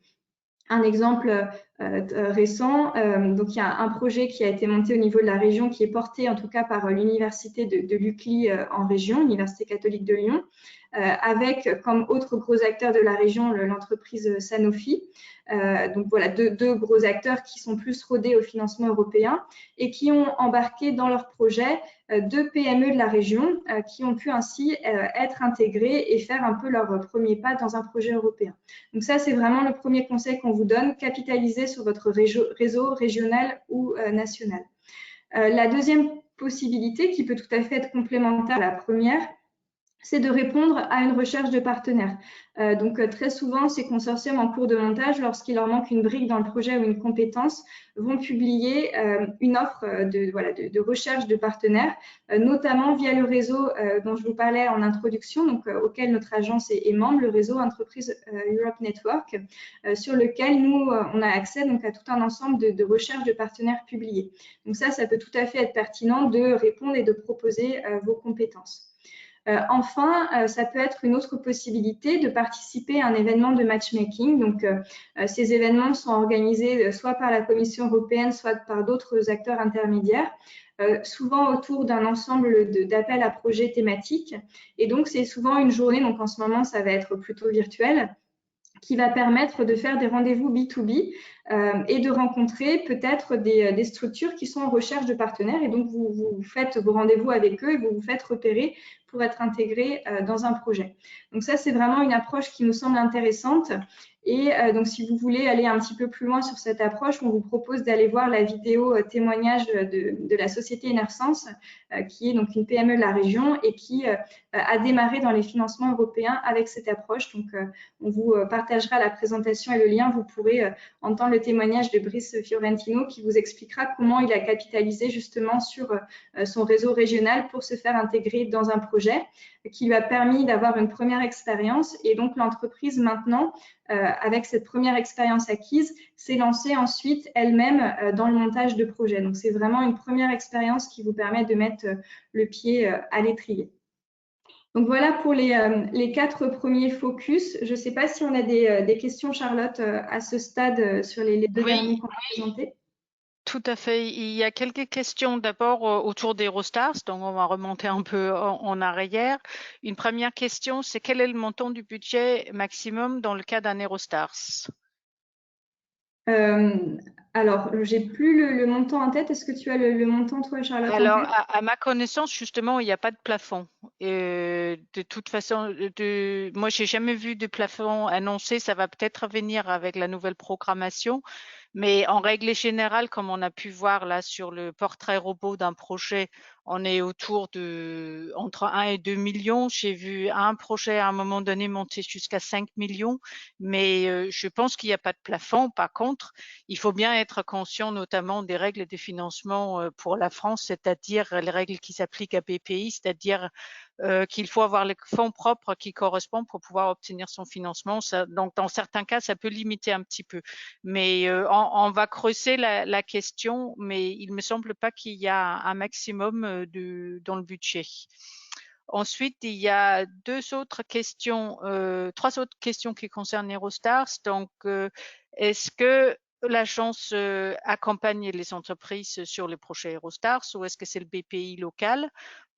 Un exemple récent, donc il y a un projet qui a été monté au niveau de la région qui est porté en tout cas par l'université de l'UCLI en région, Université catholique de Lyon, avec comme autres gros acteurs de la région l'entreprise Sanofi. Donc voilà, deux gros acteurs qui sont plus rodés au financement européen et qui ont embarqué dans leur projet deux PME de la région qui ont pu ainsi être intégrés et faire un peu leur premier pas dans un projet européen. Donc ça, c'est vraiment le premier conseil qu'on vous donne, capitaliser sur votre réseau régional ou national. La deuxième possibilité, qui peut tout à fait être complémentaire à la première, c'est de répondre à une recherche de partenaires. Donc, très souvent, ces consortiums en cours de montage, lorsqu'il leur manque une brique dans le projet ou une compétence, vont publier une offre de recherche de partenaires, notamment via le réseau dont je vous parlais en introduction, donc, auquel notre agence est membre, le réseau Entreprise Europe Network, sur lequel nous, on a accès donc, à tout un ensemble de recherches de partenaires publiées. Donc ça peut tout à fait être pertinent de répondre et de proposer vos compétences. Enfin, ça peut être une autre possibilité de participer à un événement de matchmaking. Donc, ces événements sont organisés soit par la Commission européenne, soit par d'autres acteurs intermédiaires, souvent autour d'un ensemble d'appels à projets thématiques. Et donc, c'est souvent une journée, donc en ce moment, ça va être plutôt virtuel, qui va permettre de faire des rendez-vous B2B et de rencontrer peut-être des structures qui sont en recherche de partenaires. Et donc, vous faites vos rendez-vous avec eux et vous vous faites repérer pour être intégré dans un projet. Donc ça, c'est vraiment une approche qui nous semble intéressante. Et donc, si vous voulez aller un petit peu plus loin sur cette approche, on vous propose d'aller voir la vidéo témoignage de la société Enersense, qui est donc une PME de la région et qui a démarré dans les financements européens avec cette approche. Donc, on vous partagera la présentation et le lien. Vous pourrez entendre le témoignage de Brice Fiorentino qui vous expliquera comment il a capitalisé justement sur son réseau régional pour se faire intégrer dans un projet qui lui a permis d'avoir une première expérience. Et donc, l'entreprise maintenant, avec cette première expérience acquise, s'est lancée ensuite elle-même dans le montage de projets. Donc, c'est vraiment une première expérience qui vous permet de mettre le pied à l'étrier. Donc voilà pour les 4 premiers focus. Je ne sais pas si on a des questions, Charlotte, à ce stade sur les 2 derniers qu'on a présentés. Tout à fait. Il y a quelques questions d'abord autour d'Eurostars, donc on va remonter un peu en arrière. Une première question, c'est quel est le montant du budget maximum dans le cas d'un Eurostars? Alors, j'ai plus le montant en tête. Est-ce que tu as le montant, toi, Charlotte, Alors, en tête? à ma connaissance, justement, il n'y a pas de plafond. De toute façon, moi, j'ai jamais vu de plafond annoncé. Ça va peut-être venir avec la nouvelle programmation. Mais en règle générale, comme on a pu voir là sur le portrait robot d'un projet, on est autour de entre 1 et 2 millions. J'ai vu un projet à un moment donné monter jusqu'à 5 millions, mais je pense qu'il n'y a pas de plafond. Par contre, il faut bien être conscient notamment des règles de financement pour la France, c'est-à-dire les règles qui s'appliquent à BPI, c'est-à-dire qu'il faut avoir les fonds propres qui correspondent pour pouvoir obtenir son financement. Donc, dans certains cas, ça peut limiter un petit peu. Mais on va creuser la question, mais il me semble pas qu'il y a un maximum dans le budget. Ensuite, il y a trois autres questions qui concernent Eurostars. Donc, est-ce que l'agence accompagne les entreprises sur les projets Eurostars ou est-ce que c'est le BPI local?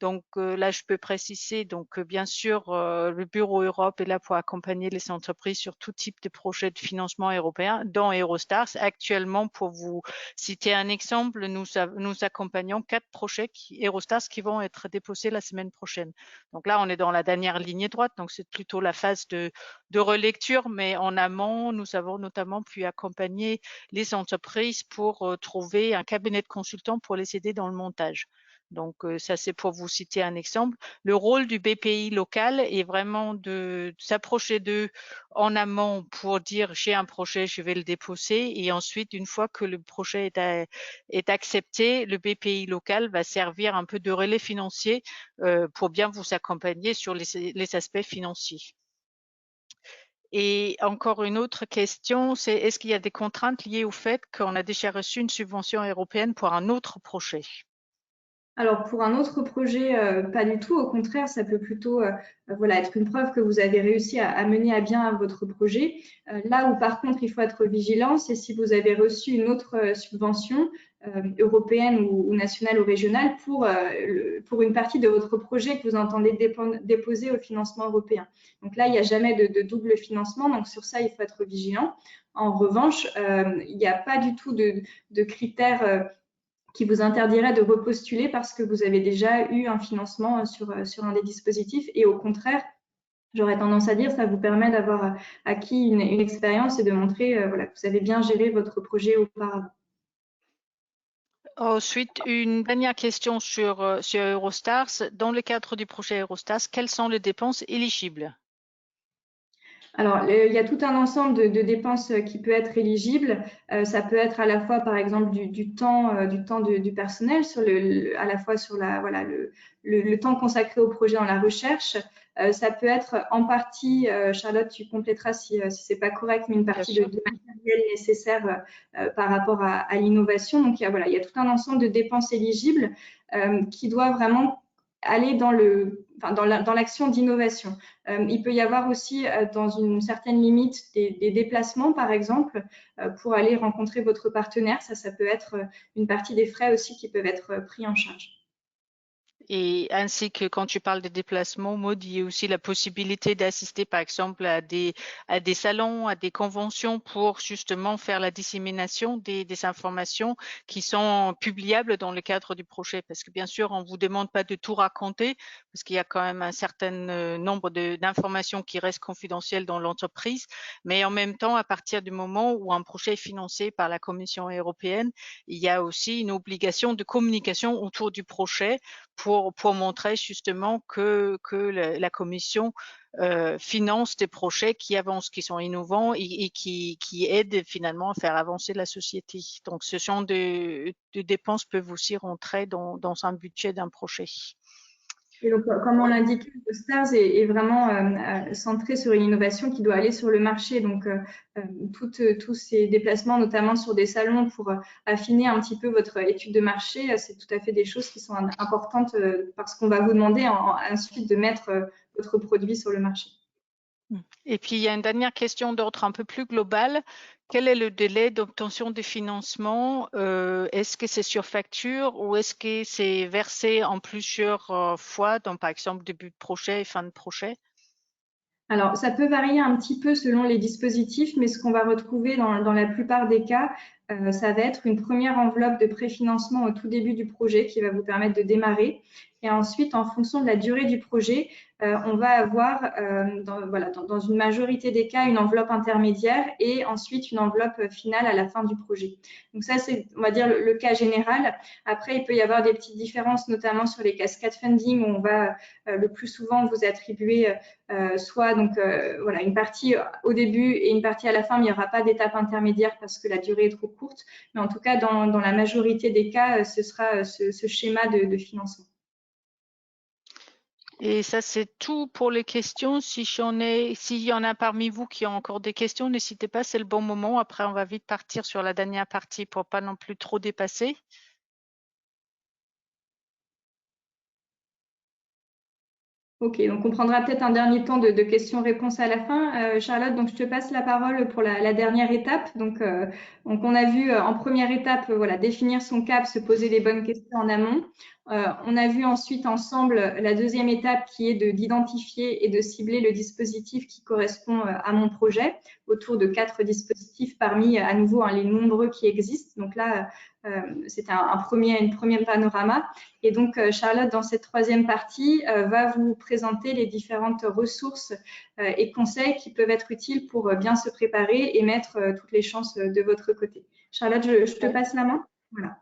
Donc là, je peux préciser, donc bien sûr, le Bureau Europe est là pour accompagner les entreprises sur tout type de projet de financement européen dans Eurostars. Actuellement, pour vous citer un exemple, nous accompagnons 4 projets Eurostars qui vont être déposés la semaine prochaine. Donc là, on est dans la dernière ligne droite, donc c'est plutôt la phase de relecture, mais en amont, nous avons notamment pu accompagner les entreprises pour trouver un cabinet de consultants pour les aider dans le montage. Donc ça, c'est pour vous citer un exemple. Le rôle du BPI local est vraiment de s'approcher d'eux en amont pour dire j'ai un projet, je vais le déposer, et ensuite, une fois que le projet est accepté, le BPI local va servir un peu de relais financier pour bien vous accompagner sur les aspects financiers. Et encore une autre question, c'est est-ce qu'il y a des contraintes liées au fait qu'on a déjà reçu une subvention européenne pour un autre projet? Alors pour un autre projet, pas du tout. Au contraire, ça peut plutôt voilà, être une preuve que vous avez réussi à mener à bien votre projet. Là où par contre il faut être vigilant, c'est si vous avez reçu une autre subvention européenne ou nationale ou régionale pour une partie de votre projet que vous entendez déposer au financement européen. Donc là, il n'y a jamais de double financement. Donc sur ça, il faut être vigilant. En revanche, il n'y a pas du tout de critères qui vous interdirait de repostuler parce que vous avez déjà eu un financement sur un des dispositifs. Et au contraire, j'aurais tendance à dire, ça vous permet d'avoir acquis une expérience et de montrer voilà, que vous avez bien géré votre projet auparavant. Ensuite, une dernière question sur Eurostars. Dans le cadre du projet Eurostars, quelles sont les dépenses éligibles? Alors, il y a tout un ensemble de dépenses qui peut être éligible. Ça peut être à la fois, par exemple, du temps du personnel, à la fois sur voilà, le temps consacré au projet dans la recherche. Ça peut être en partie, Charlotte, tu compléteras si ce n'est pas correct, mais une partie de matériel nécessaire par rapport à l'innovation. Donc, voilà, il y a tout un ensemble de dépenses éligibles qui doivent vraiment aller dans l'action d'innovation. Il peut y avoir aussi, dans une certaine limite, des déplacements, par exemple, pour aller rencontrer votre partenaire. Ça peut être une partie des frais aussi qui peuvent être pris en charge. Et ainsi que quand tu parles de déplacements, Maud, il y a aussi la possibilité d'assister, par exemple, à des salons, à des conventions pour justement faire la dissémination des informations qui sont publiables dans le cadre du projet. Parce que bien sûr, on ne vous demande pas de tout raconter, parce qu'il y a quand même un certain nombre d'informations qui restent confidentielles dans l'entreprise. Mais en même temps, à partir du moment où un projet est financé par la Commission européenne, il y a aussi une obligation de communication autour du projet pour montrer justement que la Commission finance des projets qui avancent, qui sont innovants et qui aident finalement à faire avancer la société. Donc, ce genre de dépenses peuvent aussi rentrer dans un budget d'un projet. Et donc, comme on l'indique, le STARS est vraiment centré sur une innovation qui doit aller sur le marché. Donc, tous ces déplacements, notamment sur des salons pour affiner un petit peu votre étude de marché, c'est tout à fait des choses qui sont importantes parce qu'on va vous demander ensuite de mettre votre produit sur le marché. Et puis, il y a une dernière question d'ordre un peu plus global. Quel est le délai d'obtention des financements? Est-ce que c'est sur facture ou est-ce que c'est versé en plusieurs fois, donc par exemple début de projet et fin de projet? Alors, ça peut varier un petit peu selon les dispositifs, mais ce qu'on va retrouver dans la plupart des cas, ça va être une première enveloppe de préfinancement au tout début du projet qui va vous permettre de démarrer. Et ensuite, en fonction de la durée du projet, on va avoir, dans une majorité des cas, une enveloppe intermédiaire et ensuite une enveloppe finale à la fin du projet. Donc ça, c'est, on va dire, le cas général. Après, il peut y avoir des petites différences, notamment sur les cascades funding, où on va le plus souvent vous attribuer soit donc voilà, une partie au début et une partie à la fin, mais il n'y aura pas d'étape intermédiaire parce que la durée est trop courte. Mais en tout cas, dans la majorité des cas, ce sera ce schéma de financement. Et ça, c'est tout pour les questions. S'il y en a parmi vous qui ont encore des questions, n'hésitez pas, c'est le bon moment. Après, on va vite partir sur la dernière partie pour pas non plus trop dépasser. Ok, donc on prendra peut-être un dernier temps de questions-réponses à la fin. Charlotte, donc je te passe la parole pour la dernière étape. Donc on a vu en première étape, voilà, définir son cap, se poser les bonnes questions en amont. On a vu ensuite ensemble la deuxième étape qui est d'identifier et de cibler le dispositif qui correspond à mon projet, autour de 4 dispositifs parmi à nouveau les nombreux qui existent. Donc là, c'était un premier panorama. Et donc, Charlotte, dans cette troisième partie, va vous présenter les différentes ressources et conseils qui peuvent être utiles pour bien se préparer et mettre toutes les chances de votre côté. Charlotte, je te passe la main. Voilà.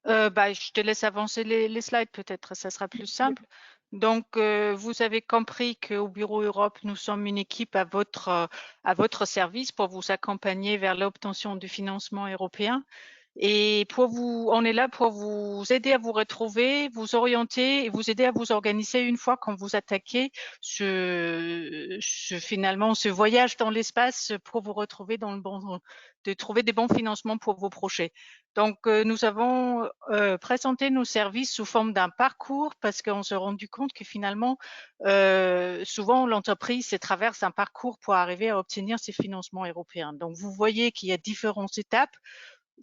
Je te laisse avancer les slides, peut-être, ça sera plus simple. Donc, vous avez compris qu'au Bureau Europe, nous sommes une équipe à votre service pour vous accompagner vers l'obtention du financement européen. Et on est là pour vous aider à vous retrouver, vous orienter et vous aider à vous organiser une fois quand vous attaquez finalement ce voyage dans l'espace pour vous retrouver de trouver des bons financements pour vos projets. Donc, nous avons présenté nos services sous forme d'un parcours parce qu'on s'est rendu compte que finalement, souvent l'entreprise traverse un parcours pour arriver à obtenir ces financements européens. Donc, vous voyez qu'il y a différentes étapes.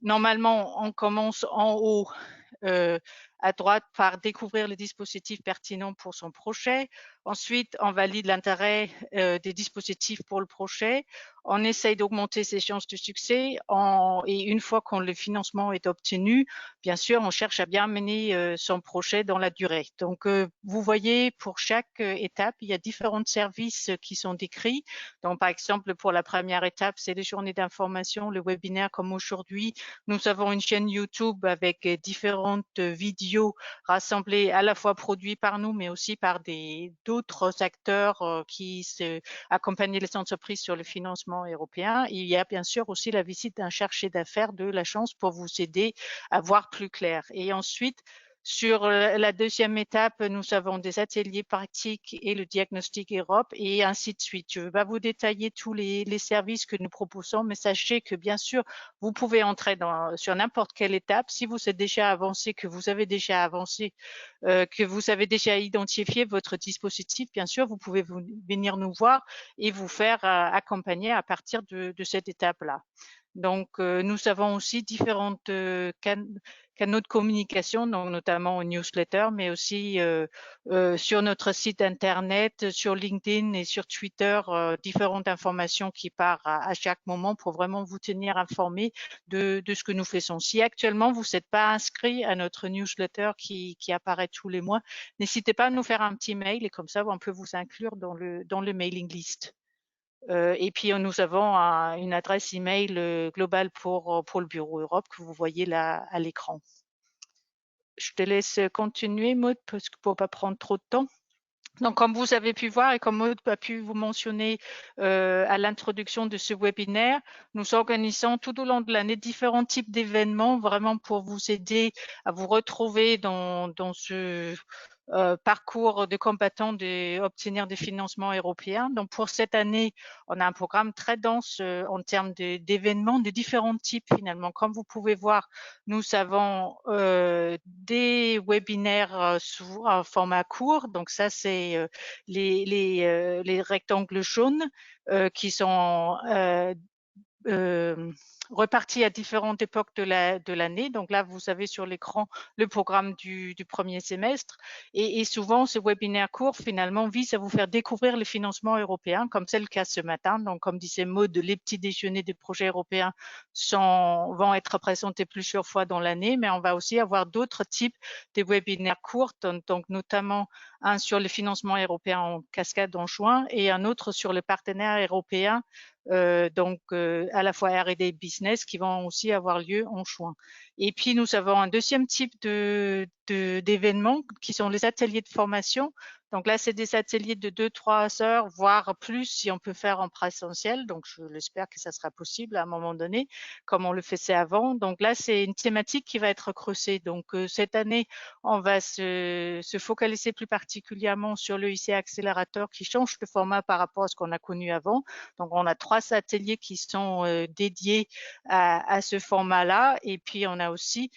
Normalement, on commence en haut à droite par découvrir les dispositifs pertinents pour son projet. Ensuite, on valide l'intérêt des dispositifs pour le projet. On essaye d'augmenter ses chances de succès et une fois que le financement est obtenu, bien sûr, on cherche à bien mener son projet dans la durée. Donc, vous voyez, pour chaque étape, il y a différents services qui sont décrits. Donc, par exemple, pour la première étape, c'est les journées d'information, le webinaire comme aujourd'hui. Nous avons une chaîne YouTube avec différentes vidéos rassemblées à la fois produites par nous, mais aussi par d'autres acteurs qui accompagnent les entreprises sur le financement européen. Il y a bien sûr aussi la visite d'un chercheur d'affaires de l'agence pour vous aider à voir plus clair. Et ensuite, sur la deuxième étape, nous avons des ateliers pratiques et le diagnostic Europe et ainsi de suite. Je ne vais pas vous détailler tous les services que nous proposons, mais sachez que bien sûr, vous pouvez entrer sur n'importe quelle étape. Si vous êtes déjà avancé, que vous avez déjà avancé, que vous avez déjà identifié votre dispositif, bien sûr, vous pouvez venir nous voir et vous faire accompagner à partir de cette étape-là. Donc, nous avons aussi différentes canaux de communication, donc notamment une newsletter, mais aussi sur notre site internet, sur LinkedIn et sur Twitter, différentes informations qui partent à chaque moment pour vraiment vous tenir informé de ce que nous faisons. Si actuellement vous n'êtes pas inscrit à notre newsletter qui apparaît tous les mois, n'hésitez pas à nous faire un petit mail et comme ça on peut vous inclure dans le mailing list. Et puis nous avons une adresse email globale pour le Bureau Europe que vous voyez là à l'écran. Je te laisse continuer, Maud, parce que pour ne pas prendre trop de temps. Donc, comme vous avez pu voir et comme Maud a pu vous mentionner à l'introduction de ce webinaire, nous organisons tout au long de l'année différents types d'événements vraiment pour vous aider à vous retrouver dans ce parcours de combattants d'obtenir des financements européens. Donc, pour cette année, on a un programme très dense en termes d'événements de différents types finalement. Comme vous pouvez voir, nous avons des webinaires sous un format court. Donc, ça, c'est les rectangles jaunes qui sont repartis à différentes époques de l'année. Donc là, vous avez sur l'écran le programme du premier semestre. Et souvent, ce webinaire court, finalement, vise à vous faire découvrir les financements européens, comme c'est le cas ce matin. Donc, comme disait Maud, les petits déjeuners des projets européens vont être présentés plusieurs fois dans l'année, mais on va aussi avoir d'autres types de webinaires courts, donc notamment un sur le financement européen en cascade en juin et un autre sur le partenaire européen à la fois R&D et business qui vont aussi avoir lieu en juin. Et puis nous avons un deuxième type d'événements qui sont les ateliers de formation. Donc là, c'est des ateliers de 2-3 heures, voire plus si on peut faire en présentiel. Donc je l'espère que ça sera possible à un moment donné, comme on le faisait avant. Donc là, c'est une thématique qui va être creusée. Donc cette année, on va se focaliser plus particulièrement sur le ICA Accélérateur qui change de format par rapport à ce qu'on a connu avant. Donc, on a 3 ateliers qui sont dédiés à ce format-là. Et puis, on a aussi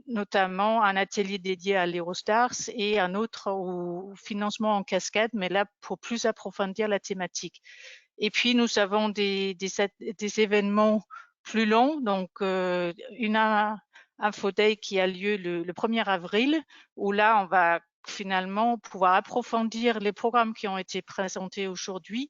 notamment un atelier dédié à l'Eurostars et un autre au financement en cascade, mais là pour plus approfondir la thématique. Et puis nous avons des événements plus longs, donc une Info Day qui a lieu le 1er avril, où là on va finalement pouvoir approfondir les programmes qui ont été présentés aujourd'hui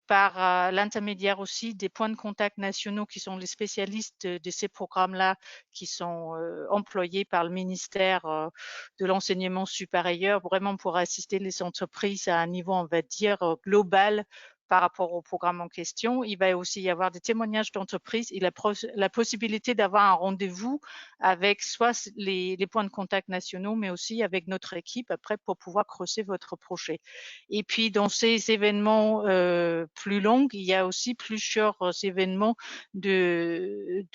par l'intermédiaire aussi des points de contact nationaux qui sont les spécialistes de ces programmes-là, qui sont employés par le ministère de l'enseignement supérieur, vraiment pour assister les entreprises à un niveau, on va dire, global par rapport au programme en question. Il va aussi y avoir des témoignages d'entreprises et la possibilité d'avoir un rendez-vous avec soit les points de contact nationaux, mais aussi avec notre équipe après pour pouvoir creuser votre projet. Et puis dans ces événements plus longs, il y a aussi plusieurs événements des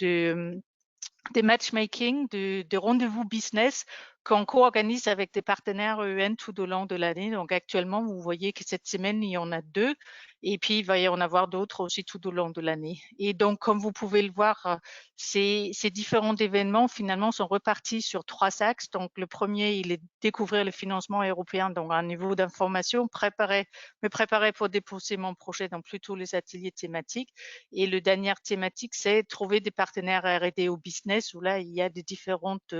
matchmaking, de rendez-vous business qu'on co-organise avec des partenaires EN tout au long de l'année. Donc actuellement, vous voyez que cette semaine, il y en a 2 et puis il va y en avoir d'autres aussi tout au long de l'année. Et donc, comme vous pouvez le voir, ces différents événements finalement sont repartis sur 3 axes. Donc le premier, il est découvrir le financement européen, donc un niveau d'information, me préparer pour déposer mon projet dans plutôt les ateliers thématiques. Et le dernier thématique, c'est trouver des partenaires R&D au business, où là, il y a des différentes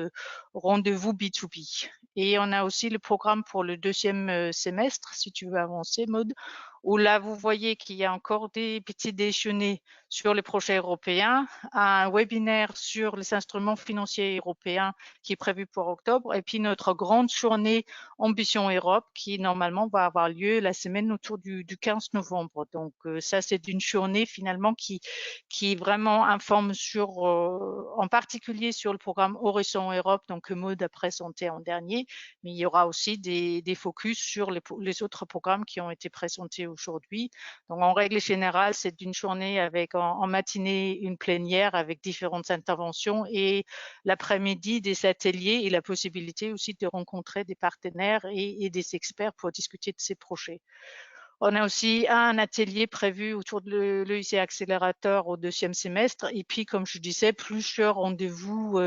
rendez-vous B2B. Et on a aussi le programme pour le 2e semestre, si tu veux avancer, Maud, où là, vous voyez qu'il y a encore des petits déjeuners sur les projets européens, un webinaire sur les instruments financiers européens qui est prévu pour octobre, et puis notre grande journée Ambition Europe qui normalement va avoir lieu la semaine autour du 15 novembre. Donc ça, c'est une journée finalement qui vraiment informe sur, en particulier sur le programme Horizon Europe, donc que Maud a présenté en dernier, mais il y aura aussi des focus sur les autres programmes qui ont été présentés aujourd'hui. Donc en règle générale, c'est une journée avec en matinée une plénière avec différentes interventions et l'après-midi des ateliers et la possibilité aussi de rencontrer des partenaires et des experts pour discuter de ces projets. On a aussi un atelier prévu autour de l'EIC Accélérateur au 2e semestre. Et puis, comme je disais, plusieurs rendez-vous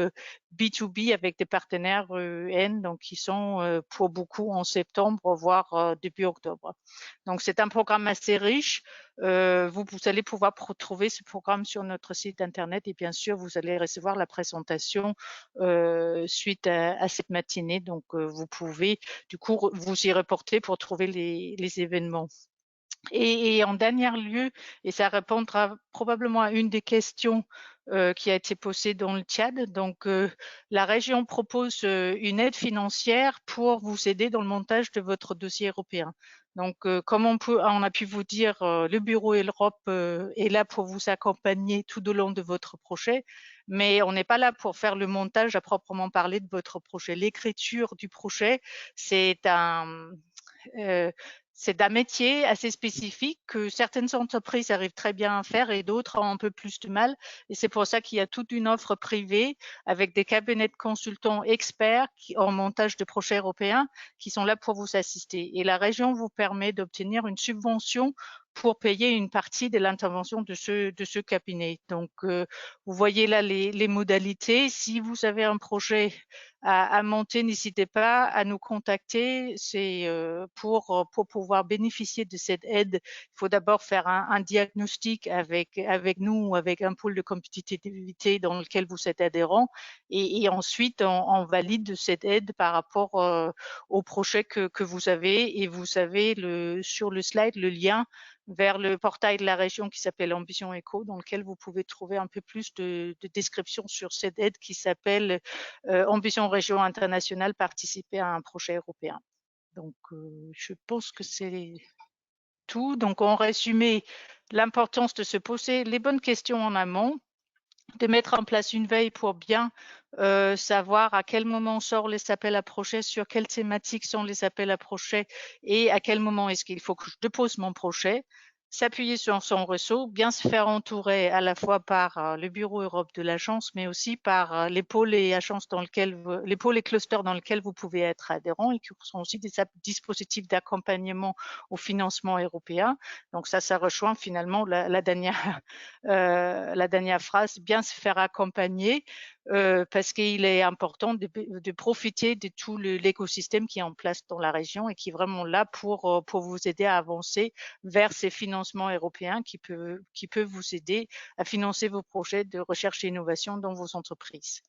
B2B avec des partenaires EN, donc qui sont pour beaucoup en septembre, voire début octobre. Donc, c'est un programme assez riche. Vous allez pouvoir retrouver ce programme sur notre site internet et bien sûr, vous allez recevoir la présentation suite à cette matinée. Donc, vous pouvez du coup vous y reporter pour trouver les événements. Et en dernier lieu, et ça répondra probablement à une des questions qui a été posée dans le chat, donc la région propose une aide financière pour vous aider dans le montage de votre dossier européen. Donc, comme on a pu vous dire, le Bureau Europe est là pour vous accompagner tout au long de votre projet, mais on n'est pas là pour faire le montage à proprement parler de votre projet. L'écriture du projet, c'est un métier assez spécifique que certaines entreprises arrivent très bien à faire et d'autres ont un peu plus de mal. Et c'est pour ça qu'il y a toute une offre privée avec des cabinets de consultants experts en montage de projets européens qui sont là pour vous assister. Et la région vous permet d'obtenir une subvention pour payer une partie de l'intervention de ce cabinet. Donc, vous voyez là les modalités. Si vous avez un projet à monter, n'hésitez pas à nous contacter. C'est pour pouvoir bénéficier de cette aide, il faut d'abord faire un diagnostic avec nous ou avec un pôle de compétitivité dans lequel vous êtes adhérent et ensuite on valide cette aide par rapport au projet que vous avez et vous avez sur le slide le lien vers le portail de la région qui s'appelle Ambition Eco, dans lequel vous pouvez trouver un peu plus de description sur cette aide qui s'appelle Ambition Région Internationale, participer à un projet européen. Donc, je pense que c'est tout. Donc, en résumé, l'importance de se poser les bonnes questions en amont, de mettre en place une veille pour bien savoir à quel moment sort les appels à projets, sur quelles thématiques sont les appels à projets et à quel moment est-ce qu'il faut que je dépose mon projet. s'appuyer sur son réseau, bien se faire entourer à la fois par le bureau Europe de l'agence, mais aussi par les pôles et agences dans lesquels les pôles et clusters dans lesquels vous pouvez être adhérent, et qui sont aussi des dispositifs d'accompagnement au financement européen. Donc ça rejoint finalement la dernière la dernière phrase, bien se faire accompagner, parce qu'il est important de profiter de tout l'écosystème qui est en place dans la région et qui est vraiment là pour vous aider à avancer vers ces financements européens qui peut vous aider à financer vos projets de recherche et innovation dans vos entreprises.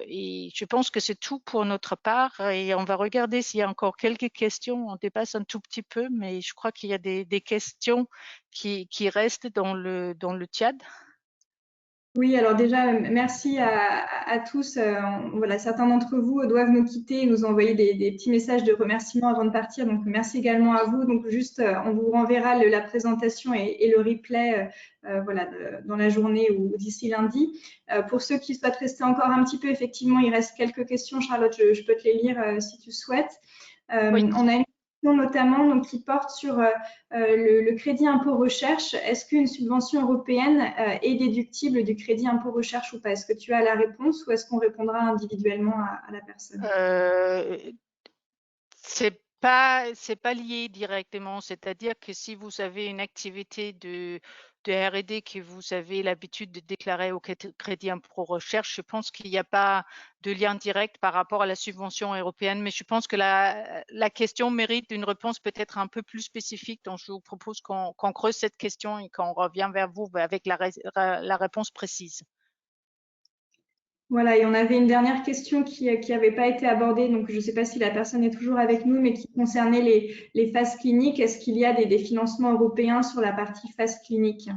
Et je pense que c'est tout pour notre part, et on va regarder s'il y a encore quelques questions. On dépasse un tout petit peu, mais je crois qu'il y a des questions qui restent dans le chat. Oui, alors déjà, merci à tous. Voilà, certains d'entre vous doivent nous quitter et nous envoyer des petits messages de remerciement avant de partir. Donc, merci également à vous. Donc, juste, on vous renverra la présentation et le replay voilà, dans la journée ou d'ici lundi. Pour ceux qui souhaitent rester encore un petit peu, effectivement, il reste quelques questions. Charlotte, je peux te les lire si tu souhaites. Oui. On a une notamment donc, qui porte sur le crédit impôt recherche. Est-ce qu'une subvention européenne est déductible du crédit impôt recherche ou pas? Est-ce que tu as la réponse ou est-ce qu'on répondra individuellement à la personne? C'est pas lié directement, c'est-à-dire que si vous avez une activité de R&D que vous avez l'habitude de déclarer au crédit impôt recherche, je pense qu'il n'y a pas de lien direct par rapport à la subvention européenne, mais je pense que la question mérite une réponse peut-être un peu plus spécifique, donc je vous propose qu'on creuse cette question et qu'on revient vers vous avec la réponse précise. Voilà, et on avait une dernière question qui n'avait pas été abordée, donc je ne sais pas si la personne est toujours avec nous, mais qui concernait les phases cliniques. Est-ce qu'il y a des financements européens sur la partie phase clinique?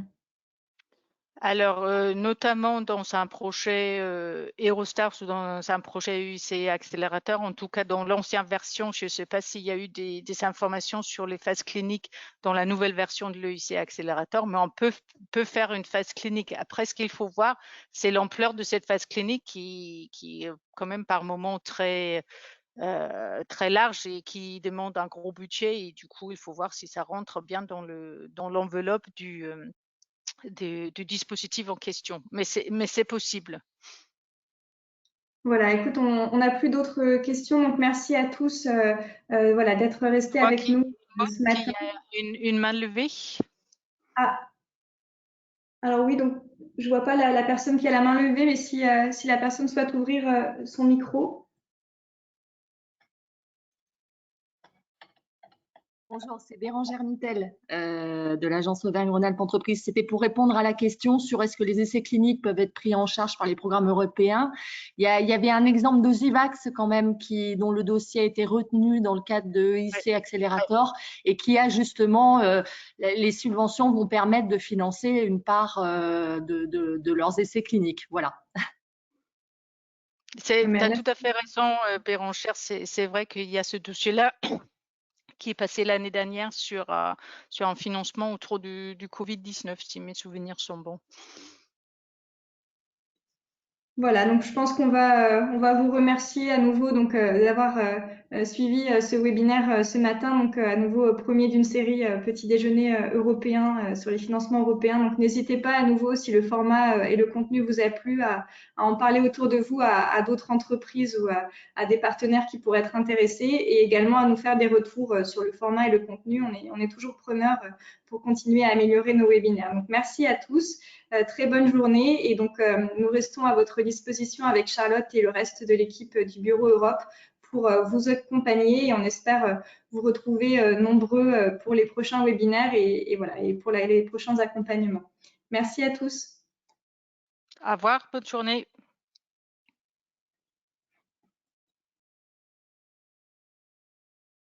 Alors, notamment dans un projet Eurostars ou dans un projet UIC accélérateur, en tout cas dans l'ancienne version, je ne sais pas s'il y a eu des informations sur les phases cliniques dans la nouvelle version de l'EIC accélérateur, mais on peut faire une phase clinique. Après, ce qu'il faut voir, c'est l'ampleur de cette phase clinique qui est quand même par moment très large et qui demande un gros budget, et du coup, il faut voir si ça rentre bien dans l'enveloppe du dispositif en question, mais c'est possible. Voilà, écoute, on n'a plus d'autres questions, donc merci à tous voilà, d'être restés avec nous ce matin. Il y a une main levée. Ah, alors oui, donc je vois pas la personne qui a la main levée, mais si la personne souhaite ouvrir son micro. Bonjour, c'est Bérangère Mittel de l'agence Auvergne-Rhône-Alpes Entreprises. C'était pour répondre à la question sur est-ce que les essais cliniques peuvent être pris en charge par les programmes européens. Il y avait un exemple de Zivax quand même dont le dossier a été retenu dans le cadre de EIC Accelerator et qui a justement les subventions vont permettre de financer une part de leurs essais cliniques. Voilà. Tu as tout à fait raison, Bérangère. C'est vrai qu'il y a ce dossier-là qui est passé l'année dernière sur un financement autour du Covid-19, si mes souvenirs sont bons. Voilà, donc je pense qu'on va vous remercier à nouveau d'avoir suivi ce webinaire ce matin, donc à nouveau premier d'une série petit déjeuner européen sur les financements européens. Donc n'hésitez pas à nouveau, si le format et le contenu vous a plu, à en parler autour de vous à d'autres entreprises ou à des partenaires qui pourraient être intéressés, et également à nous faire des retours sur le format et le contenu. On est toujours preneurs pour continuer à améliorer nos webinaires. Donc merci à tous. Très bonne journée, et donc nous restons à votre disposition avec Charlotte et le reste de l'équipe du Bureau Europe pour vous accompagner, et on espère vous retrouver nombreux pour les prochains webinaires et voilà, et pour les prochains accompagnements. Merci à tous. Au revoir, bonne journée.